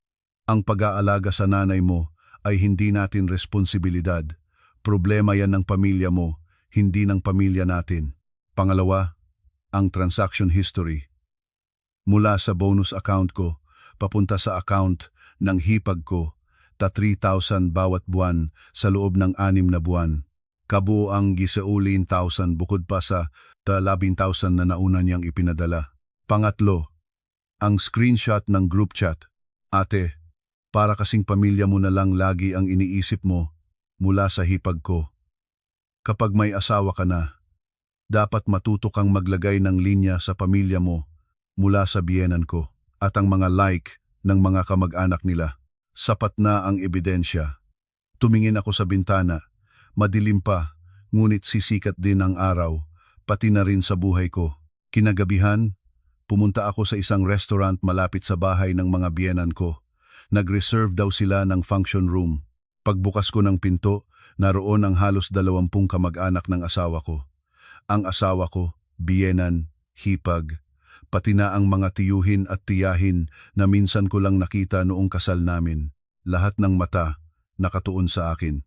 Ang pag-aalaga sa nanay mo ay hindi natin responsibilidad. Problema yan ng pamilya mo, hindi ng pamilya natin. Pangalawa, ang transaction history. Mula sa bonus account ko, papunta sa account ng hipag ko, 3,000 bawat buwan sa loob ng 6 na buwan. Kabuoang gisaulin 1,000 bukod pa sa 11,000 na nauna niyang ipinadala. Pangatlo, ang screenshot ng group chat. Ate, para kasing pamilya mo na lang lagi ang iniisip mo mula sa hipag ko. Kapag may asawa ka na, dapat matuto kang maglagay ng linya sa pamilya mo mula sa biyenan ko at ang mga like ng mga kamag-anak nila. Sapat na ang ebidensya. Tumingin ako sa bintana, madilim pa, ngunit sisikat din ang araw, pati na rin sa buhay ko. Kinagabihan, pumunta ako sa isang restaurant malapit sa bahay ng mga biyenan ko. Nag-reserve daw sila ng function room. Pagbukas ko ng pinto, naroon ang halos 20 kamag-anak ng asawa ko. Ang asawa ko, biyenan, hipag, pati na ang mga tiyuhin at tiyahin na minsan ko lang nakita noong kasal namin. Lahat ng mata nakatuon sa akin.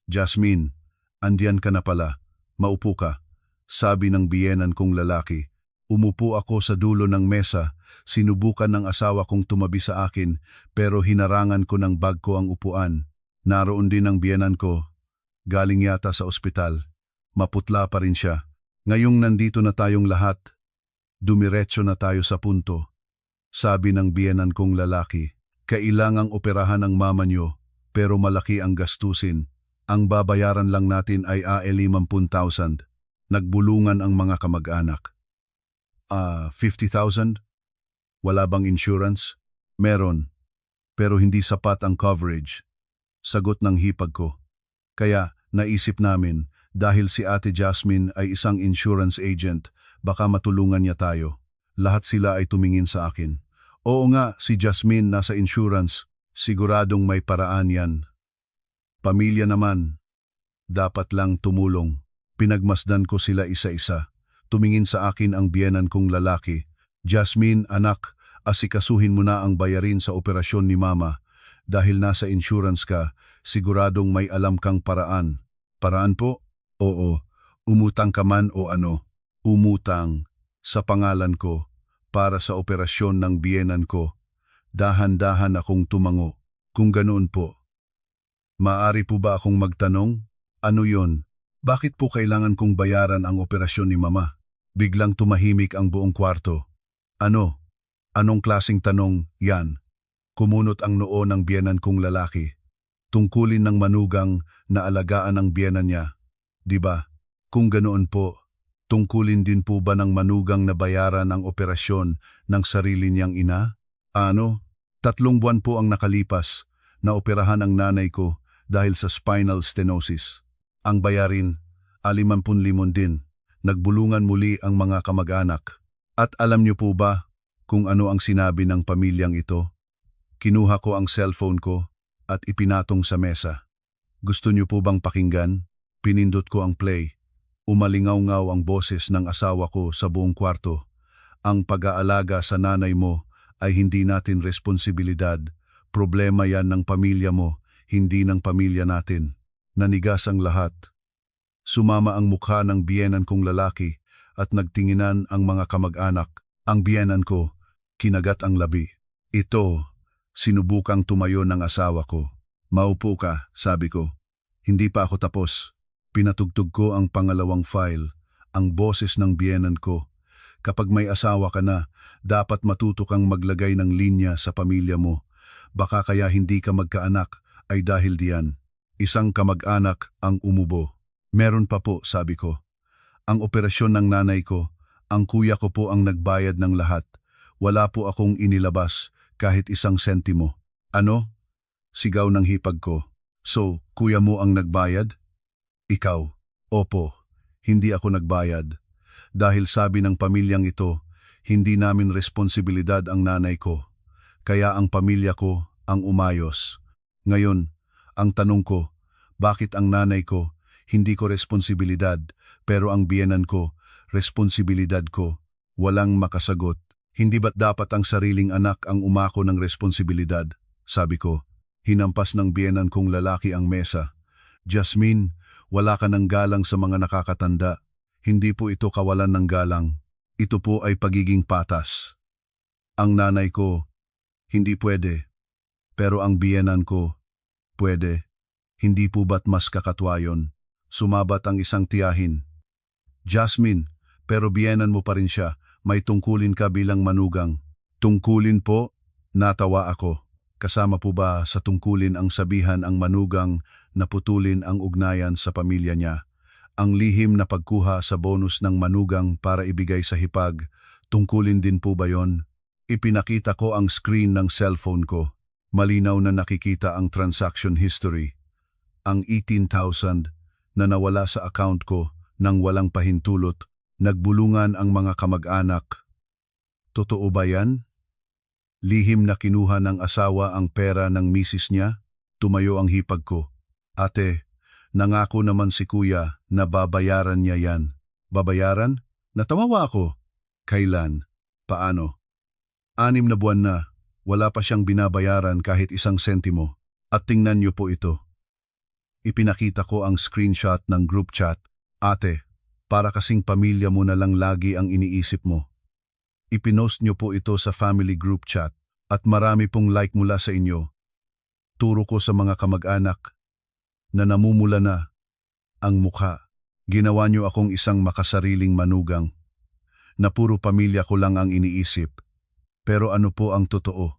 Jasmine, andiyan ka na pala. Maupo ka. Sabi ng biyenan kong lalaki. Umupo ako sa dulo ng mesa. Sinubukan ng asawa kong tumabi sa akin pero hinarangan ko ng bag ko ang upuan. Naroon din ang biyenan ko. Galing yata sa ospital. Maputla pa rin siya. Ngayong nandito na tayong lahat, dumiretso na tayo sa punto. Sabi ng biyenan kong lalaki, kailangang operahan ang mama nyo, pero malaki ang gastusin. Ang babayaran lang natin ay 50,000. Nagbulungan ang mga kamag-anak. 50,000? Wala bang insurance? Meron, pero hindi sapat ang coverage. Sagot ng hipag ko. Kaya naisip namin, dahil si Ate Jasmine ay isang insurance agent, baka matulungan niya tayo. Lahat sila ay tumingin sa akin. Oo nga, si Jasmine nasa insurance. Siguradong may paraan yan. Pamilya naman. Dapat lang tumulong. Pinagmasdan ko sila isa-isa. Tumingin sa akin ang biyenan kong lalaki. Jasmine, anak, asikasuhin mo na ang bayarin sa operasyon ni Mama. Dahil nasa insurance ka, siguradong may alam kang paraan. Paraan po? Oo. Umutang ka man o ano? Umutang. Sa pangalan ko. Para sa operasyon ng biyenan ko. Dahan-dahan akong tumango. Kung ganoon po. Maaari po ba akong magtanong? Ano yon? Bakit po kailangan kong bayaran ang operasyon ni Mama? Biglang tumahimik ang buong kwarto. Ano? Anong klaseng tanong yan? Kumunot ang noo ng biyenan kong lalaki. Tungkulin ng manugang na alagaan ang biyenan niya. Diba? Kung ganoon po, tungkulin din po ba ng manugang na bayaran ang operasyon ng sarili niyang ina? Ano? 3 buwan po ang nakalipas na operahan ang nanay ko dahil sa spinal stenosis. Ang bayarin, 50,000 din. Nagbulungan muli ang mga kamag-anak. At alam niyo po ba kung ano ang sinabi ng pamilyang ito? Kinuha ko ang cellphone ko at ipinatong sa mesa. Gusto niyo po bang pakinggan? Pinindot ko ang play. Umalingaw-ngaw ang boses ng asawa ko sa buong kwarto. Ang pag-aalaga sa nanay mo ay hindi natin responsibilidad. Problema yan ng pamilya mo, hindi ng pamilya natin. Nanigas ang lahat. Sumama ang mukha ng biyenan kong lalaki at nagtinginan ang mga kamag-anak. Ang biyenan ko, kinagat ang labi. Ito, sinubukang tumayo ng asawa ko. Maupo ka, sabi ko. Hindi pa ako tapos. Pinatugtog ko ang pangalawang file, ang boses ng biyenan ko. Kapag may asawa ka na, dapat matuto kang maglagay ng linya sa pamilya mo. Baka kaya hindi ka magkaanak ay dahil diyan. Isang kamag-anak ang umubo. Meron pa po, sabi ko. Ang operasyon ng nanay ko, ang kuya ko po ang nagbayad ng lahat. Wala po akong inilabas kahit 1 sentimo. Ano? Sigaw ng hipag ko. So, kuya mo ang nagbayad? Ikaw. Opo, hindi ako nagbayad. Dahil sabi ng pamilyang ito, hindi namin responsibilidad ang nanay ko. Kaya ang pamilya ko ang umayos. Ngayon, ang tanong ko, bakit ang nanay ko, hindi ko responsibilidad, pero ang biyenan ko, responsibilidad ko? Walang makasagot. Hindi ba't dapat ang sariling anak ang umako ng responsibilidad? Sabi ko. Hinampas ng biyenan kong lalaki ang mesa. Jasmine, Wala ka ng galang sa mga nakakatanda. Hindi po ito kawalan ng galang. Ito po ay pagiging patas. Ang nanay ko, hindi pwede. Pero ang biyenan ko, pwede. Hindi po ba't mas kakatwa yun? Sumabat ang isang tiyahin. Jasmine, pero biyenan mo pa rin siya. May tungkulin ka bilang manugang. Tungkulin po? Natawa ako. Kasama po ba sa tungkulin ang sabihan ang manugang na putulin ang ugnayan sa pamilya niya? Ang lihim na pagkuha sa bonus ng manugang para ibigay sa hipag, tungkulin din po ba yon? Ipinakita ko ang screen ng cellphone ko. Malinaw na nakikita ang transaction history. Ang 18,000 na nawala sa account ko nang walang pahintulot, nagbulungan ang mga kamag-anak. Totoo ba yan? Lihim na kinuha ng asawa ang pera ng misis niya, tumayo ang hipag ko. Ate, nangako naman si kuya na babayaran niya yan. Babayaran? Natawawa ako. Kailan? Paano? 6 na buwan na, wala pa siyang binabayaran kahit 1 sentimo. At tingnan niyo po ito. Ipinakita ko ang screenshot ng group chat. Ate, para kasing pamilya mo na lang lagi ang iniisip mo. Ipinost niyo po ito sa family group chat at marami pong like mula sa inyo. Turo ko sa mga kamag-anak na namumula na ang mukha. Ginawa niyo akong isang makasariling manugang na puro pamilya ko lang ang iniisip. Pero ano po ang totoo?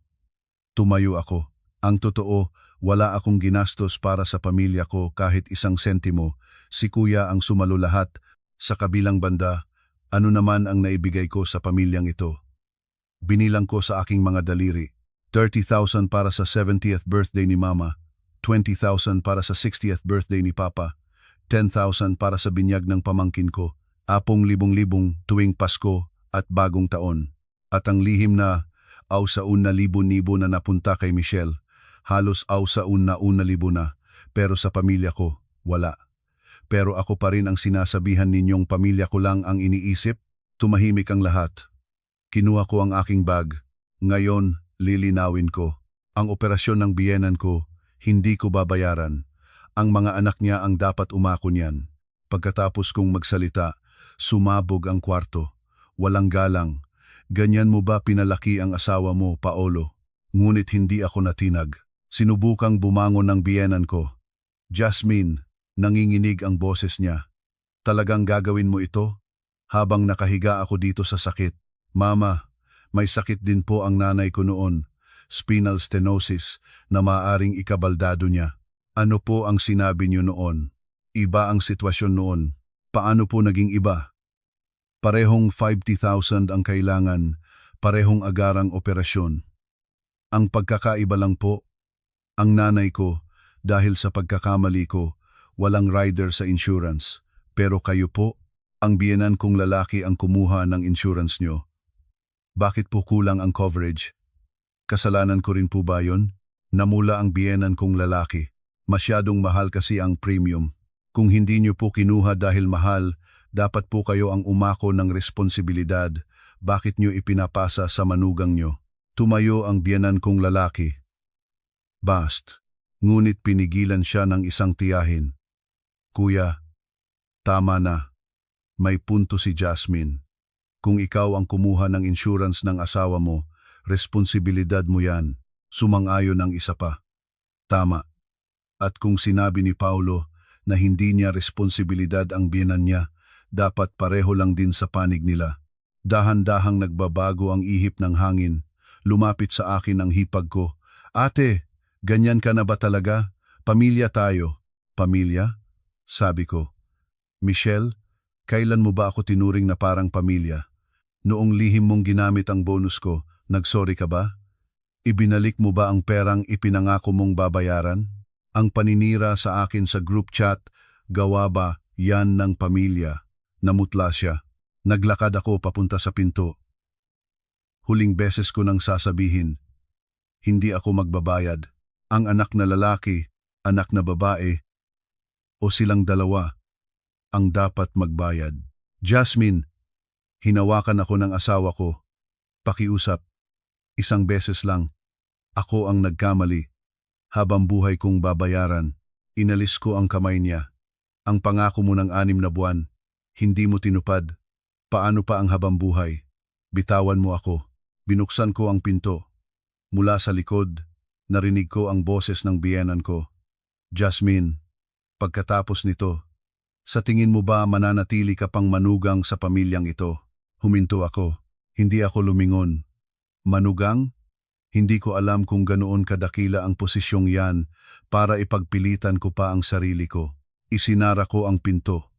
Tumayo ako. Ang totoo, wala akong ginastos para sa pamilya ko kahit 1 sentimo. Si kuya ang sumalo lahat. Sa kabilang banda, ano naman ang naibigay ko sa pamilyang ito? Binilang ko sa aking mga daliri. 30,000 para sa 70th birthday ni Mama, 20,000 para sa 60th birthday ni Papa, 10,000 para sa binyag ng pamangkin ko, 10,000 tuwing Pasko at Bagong Taon. At ang lihim na ausaun na libo-libo na napunta kay Michelle, halos ausaun na 1,000 na, pero sa pamilya ko, wala. Pero ako pa rin ang sinasabihan ninyong pamilya ko lang ang iniisip, tumahimik ang lahat. Kinuha ko ang aking bag. Ngayon, lilinawin ko. Ang operasyon ng biyenan ko, hindi ko babayaran. Ang mga anak niya ang dapat umako niyan. Pagkatapos kong magsalita, sumabog ang kwarto. Walang galang. Ganyan mo ba pinalaki ang asawa mo, Paolo? Ngunit hindi ako natinag. Sinubukang bumangon ng biyenan ko. Jasmine, nanginginig ang boses niya. Talagang gagawin mo ito? Habang nakahiga ako dito sa sakit. Mama, may sakit din po ang nanay ko noon. Spinal stenosis na maaring ikabaldado niya. Ano po ang sinabi niyo noon? Iba ang sitwasyon noon. Paano po naging iba? Parehong 50,000 ang kailangan, parehong agarang operasyon. Ang pagkakaiba lang po, ang nanay ko, dahil sa pagkakamali ko, walang rider sa insurance. Pero kayo po, ang biyenan kong lalaki ang kumuha ng insurance nyo. Bakit po kulang ang coverage? Kasalanan ko rin po ba yun? Namula ang biyenan kong lalaki. Masyadong mahal kasi ang premium. Kung hindi nyo po kinuha dahil mahal, dapat po kayo ang umako ng responsibilidad. Bakit nyo ipinapasa sa manugang nyo? Tumayo ang biyenan kong lalaki. Bast. Ngunit pinigilan siya ng isang tiyahin. Kuya, tama na. May punto si Jasmine. Kung ikaw ang kumuha ng insurance ng asawa mo, responsibilidad mo yan. Sumang-ayon ang isa pa. Tama. At kung sinabi ni Paulo na hindi niya responsibilidad ang biyenan niya, dapat pareho lang din sa panig nila. Dahan-dahang nagbabago ang ihip ng hangin. Lumapit sa akin ang hipag ko. Ate, ganyan ka na ba talaga? Pamilya tayo. Pamilya? Sabi ko. Michelle, kailan mo ba ako tinuring na parang pamilya? Noong lihim mong ginamit ang bonus ko, nagsorry ka ba? Ibinalik mo ba ang perang ipinangako mong babayaran? Ang paninira sa akin sa group chat, gawa ba yan ng pamilya? Namutla siya. Naglakad ako papunta sa pinto. Huling beses ko nang sasabihin, hindi ako magbabayad. Ang anak na lalaki, anak na babae, o silang dalawa, ang dapat magbayad. Jasmine, hinawakan ako ng asawa ko. Pakiusap, 1 beses lang. Ako ang nagkamali. Habang buhay kong babayaran, inalis ko ang kamay niya. Ang pangako mo ng 6 na buwan, hindi mo tinupad. Paano pa ang habambuhay? Bitawan mo ako. Binuksan ko ang pinto. Mula sa likod, narinig ko ang boses ng biyenan ko. Jasmine, pagkatapos nito, sa tingin mo ba mananatili ka pang manugang sa pamilyang ito? Huminto ako. Hindi ako lumingon. Manugang? Hindi ko alam kung ganoon kadakila ang posisyong yan para ipagpilitan ko pa ang sarili ko. Isinara ko ang pinto.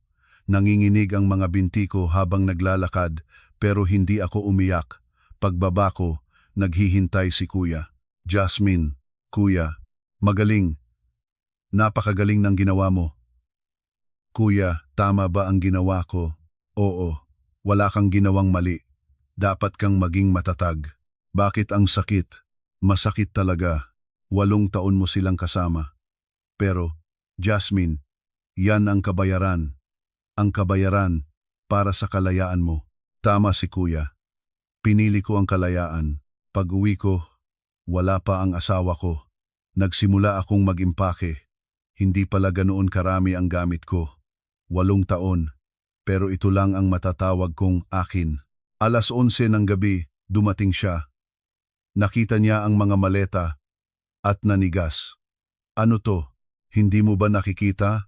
Nanginginig ang mga binti ko habang naglalakad pero hindi ako umiyak. Pagbaba ko, naghihintay si Kuya. Jasmine, Kuya, magaling. Napakagaling ng ginawa mo. Kuya, tama ba ang ginawa ko? Oo, wala kang ginawang mali. Dapat kang maging matatag. Bakit ang sakit? Masakit talaga. 8 taon mo silang kasama. Pero, Jasmine, yan ang kabayaran. Ang kabayaran para sa kalayaan mo. Tama si Kuya. Pinili ko ang kalayaan. Pag-uwi ko, wala pa ang asawa ko. Nagsimula akong mag-impake. Hindi pala ganoon karami ang gamit ko. 8 taon. Pero ito lang ang matatawag kong akin. 11:00 ng gabi, dumating siya. Nakita niya ang mga maleta at nanigas. Ano to? Hindi mo ba nakikita?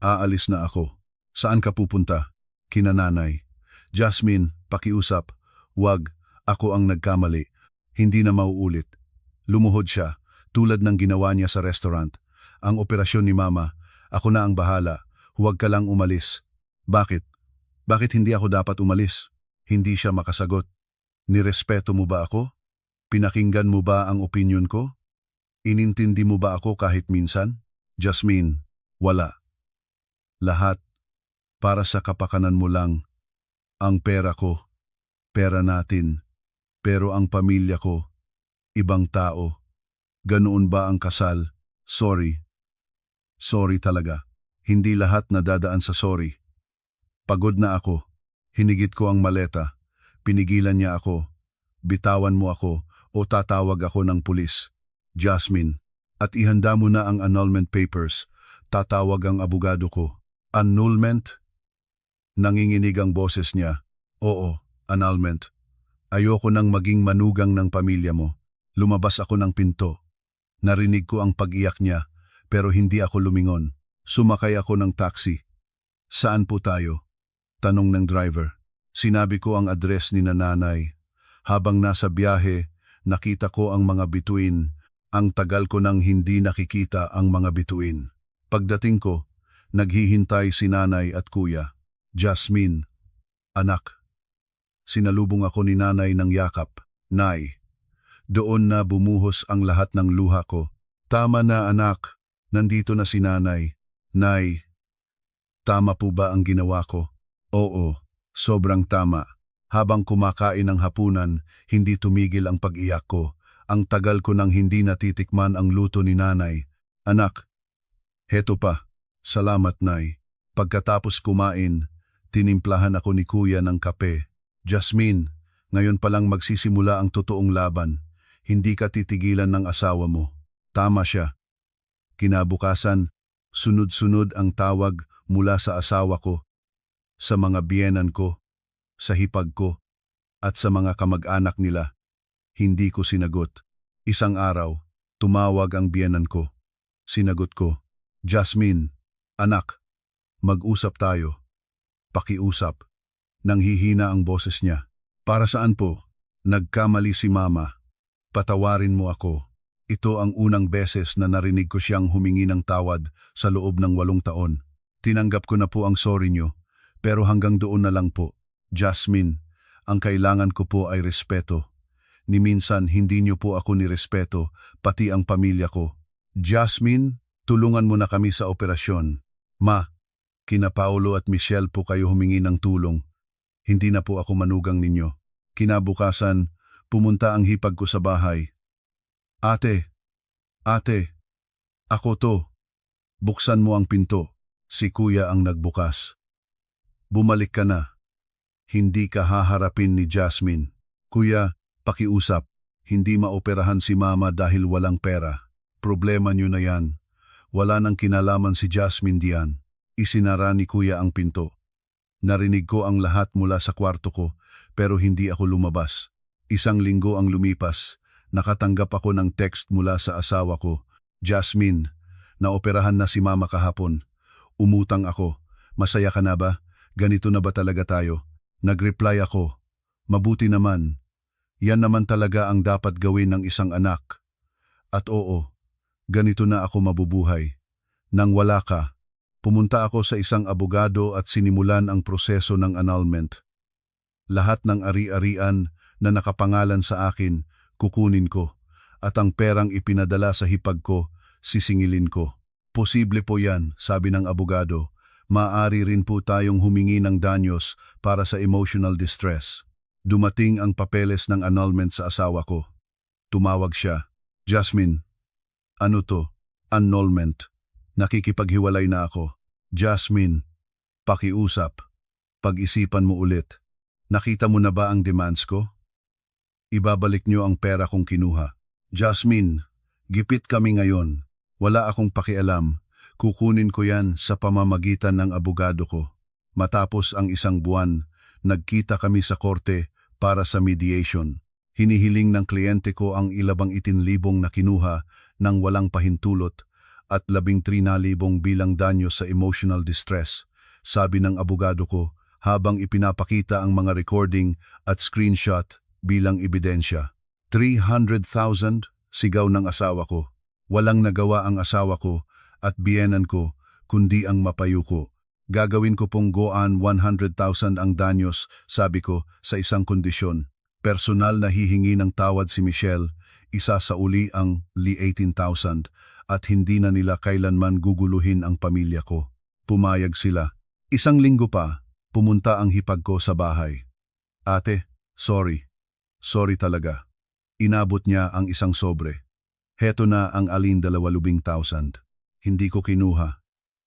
Aalis na ako. Saan ka pupunta? Kina nanay. Jasmine, pakiusap. Wag, ako ang nagkamali. Hindi na mauulit. Lumuhod siya, tulad ng ginawa niya sa restaurant. Ang operasyon ni Mama, ako na ang bahala. Huwag ka lang umalis. Bakit? Bakit hindi ako dapat umalis? Hindi siya makasagot. Nirespeto mo ba ako? Pinakinggan mo ba ang opinyon ko? Inintindi mo ba ako kahit minsan? Jasmine, wala. Lahat para sa kapakanan mo lang. Ang pera ko, pera natin. Pero ang pamilya ko, ibang tao. Ganoon ba ang kasal? Sorry. Sorry talaga. Hindi lahat nadadaan sa sorry. Pagod na ako. Hinigit ko ang maleta. Pinigilan niya ako. Bitawan mo ako o tatawag ako ng pulis. Jasmine, at ihanda mo na ang annulment papers. Tatawag ang abogado ko. Annulment? Nanginginig ang boses niya. Oo, annulment. Ayoko nang maging manugang ng pamilya mo. Lumabas ako ng pinto. Narinig ko ang pag-iyak niya, pero hindi ako lumingon. Sumakay ako ng taxi. Saan po tayo? Tanong ng driver. Sinabi ko ang address ni nanay. Habang nasa biyahe, nakita ko ang mga bituin. Ang tagal ko nang hindi nakikita ang mga bituin. Pagdating ko, naghihintay si nanay at kuya. Jasmine, anak. Sinalubong ako ni nanay ng yakap. Nay, doon na bumuhos ang lahat ng luha ko. Tama na anak, nandito na si nanay. Nay, tama po ba ang ginawa ko? Oo, sobrang tama. Habang kumakain ng hapunan, hindi tumigil ang pag-iyak ko. Ang tagal ko nang hindi natitikman ang luto ni nanay. Anak, heto pa. Salamat, Nay. Pagkatapos kumain, tinimplahan ako ni Kuya ng kape. Jasmine, ngayon palang magsisimula ang totoong laban. Hindi ka titigilan ng asawa mo. Tama siya. Kinabukasan, sunod-sunod ang tawag mula sa asawa ko, sa mga biyenan ko, sa hipag ko, at sa mga kamag-anak nila. Hindi ko sinagot. Isang araw, tumawag ang biyenan ko. Sinagot ko, Jasmine, anak, mag-usap tayo. Pakiusap. Nanghihina ang boses niya. Para saan po? Nagkamali si Mama. Patawarin mo ako. Ito ang unang beses na narinig ko siyang humingi ng tawad sa loob ng 8 taon. Tinanggap ko na po ang sorry niyo, pero hanggang doon na lang po. Jasmine, ang kailangan ko po ay respeto. Ni minsan hindi niyo po ako nirespeto, pati ang pamilya ko. Jasmine, tulungan mo na kami sa operasyon. Ma, kina Paolo at Michelle po kayo humingi ng tulong. Hindi na po ako manugang ninyo. Kinabukasan, pumunta ang hipag ko sa bahay. Ate, ako to. Buksan mo ang pinto. Si Kuya ang nagbukas. Bumalik ka na. Hindi ka haharapin ni Jasmine. Kuya, pakiusap. Hindi maoperahan si Mama dahil walang pera. Problema niyo na yan. Wala nang kinalaman si Jasmine diyan. Isinara ni kuya ang pinto. Narinig ko ang lahat mula sa kwarto ko pero hindi ako lumabas. Isang linggo ang lumipas. Nakatanggap ako ng text mula sa asawa ko. Jasmine, naoperahan na si mama kahapon. Umutang ako. Masaya ka na ba? Ganito na ba talaga tayo? Nag-reply ako. Mabuti naman. Yan naman talaga ang dapat gawin ng isang anak. At oo, ganito na ako mabubuhay. Nang wala ka, pumunta ako sa isang abogado at sinimulan ang proseso ng annulment. Lahat ng ari-arian na nakapangalan sa akin, kukunin ko. At ang perang ipinadala sa hipag ko, sisingilin ko. Posible po yan, sabi ng abogado. Maaari rin po tayong humingi ng danyos para sa emotional distress. Dumating ang papeles ng annulment sa asawa ko. Tumawag siya. Jasmine, ano to? Annulment. Nakikipaghiwalay na ako. Jasmine, pakiusap. Pag-isipan mo ulit. Nakita mo na ba ang demands ko? Ibabalik niyo ang pera kong kinuha. Jasmine, gipit kami ngayon. Wala akong pakialam. Kukunin ko yan sa pamamagitan ng abogado ko. Matapos ang isang buwan, nagkita kami sa korte para sa mediation. Hinihiling ng kliyente ko ang 11,000 na kinuha ng walang pahintulot at 13,000 bilang danyo sa emotional distress, sabi ng abogado ko habang ipinapakita ang mga recording at screenshot bilang ebidensya. 300,000, sigaw ng asawa ko. Walang nagawa ang asawa ko at biyenan ko kundi ang mapayuko. Gagawin ko pong goan 100,000 ang danyos, sabi ko, sa isang kondisyon. Personal na hihingi ng tawad si Michelle, isa sa uli ang 18,000 at hindi na nila kailanman guguluhin ang pamilya ko. Pumayag sila. Isang linggo pa, pumunta ang hipag ko sa bahay. Ate, sorry. Sorry talaga. Inabot niya ang isang sobre. Heto na ang alin 20,000. Hindi ko kinuha.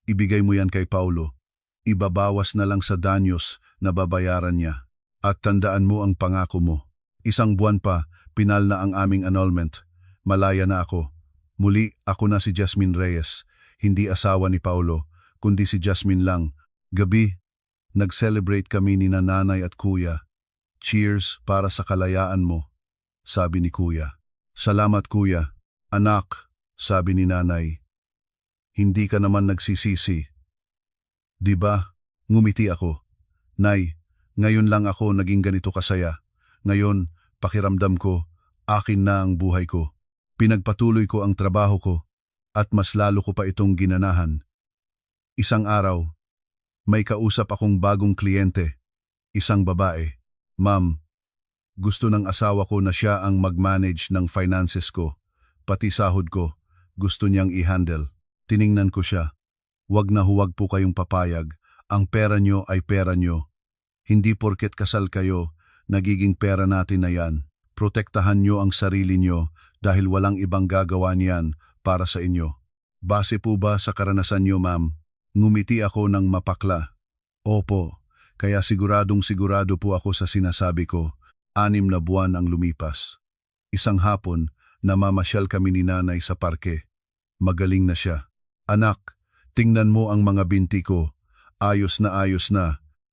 Ibigay mo yan kay Paulo. Ibabawas na lang sa danyos na babayaran niya. At tandaan mo ang pangako mo. Isang buwan pa, pinal na ang aming annulment. Malaya na ako. Muli, ako na si Jasmine Reyes. Hindi asawa ni Paulo, kundi si Jasmine lang. Gabi, nag-celebrate kami ni nanay at kuya. Cheers para sa kalayaan mo, sabi ni kuya. Salamat kuya. Anak, sabi ni nanay. Hindi ka naman nagsisisi. Diba? Ngumiti ako. Nay, ngayon lang ako naging ganito kasaya. Ngayon, pakiramdam ko, akin na ang buhay ko. Pinagpatuloy ko ang trabaho ko at mas lalo ko pa itong ginanahan. Isang araw, may kausap akong bagong kliyente, isang babae. Ma'am, gusto ng asawa ko na siya ang mag-manage ng finances ko, pati sahod ko, gusto niyang i-handle. Tiningnan ko siya. Huwag na huwag po kayong papayag, ang pera nyo ay pera nyo. Hindi porket kasal kayo, nagiging pera natin na yan. Protektahan nyo ang sarili nyo dahil walang ibang gagawa niyan para sa inyo. Base po ba sa karanasan nyo, ma'am? Ngumiti ako ng mapakla. Opo, kaya siguradong sigurado po ako sa sinasabi ko. 6 na buwan ang lumipas. Isang hapon, namamasyal kami ni nanay sa parke. Magaling na siya. Anak, tingnan mo ang mga binti ko. Ayos na.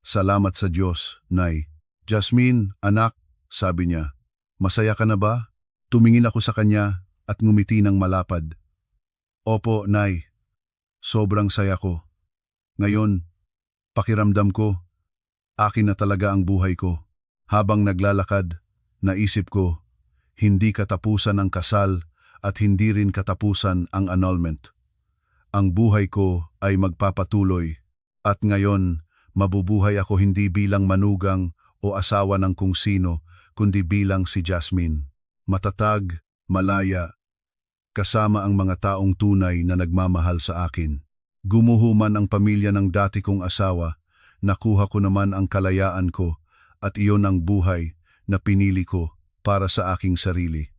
Salamat sa Diyos, Nay. Jasmine, anak, sabi niya. Masaya ka na ba? Tumingin ako sa kanya at ngumiti ng malapad. Opo, Nay. Sobrang saya ko. Ngayon, pakiramdam ko, akin na talaga ang buhay ko. Habang naglalakad, naisip ko, hindi katapusan ang kasal at hindi rin katapusan ang annulment. Ang buhay ko ay magpapatuloy at ngayon mabubuhay ako hindi bilang manugang o asawa ng kung sino kundi bilang si Jasmine. Matatag, malaya, kasama ang mga taong tunay na nagmamahal sa akin. Gumuho man ang pamilya ng dati kong asawa, nakuha ko naman ang kalayaan ko at iyon ang buhay na pinili ko para sa aking sarili.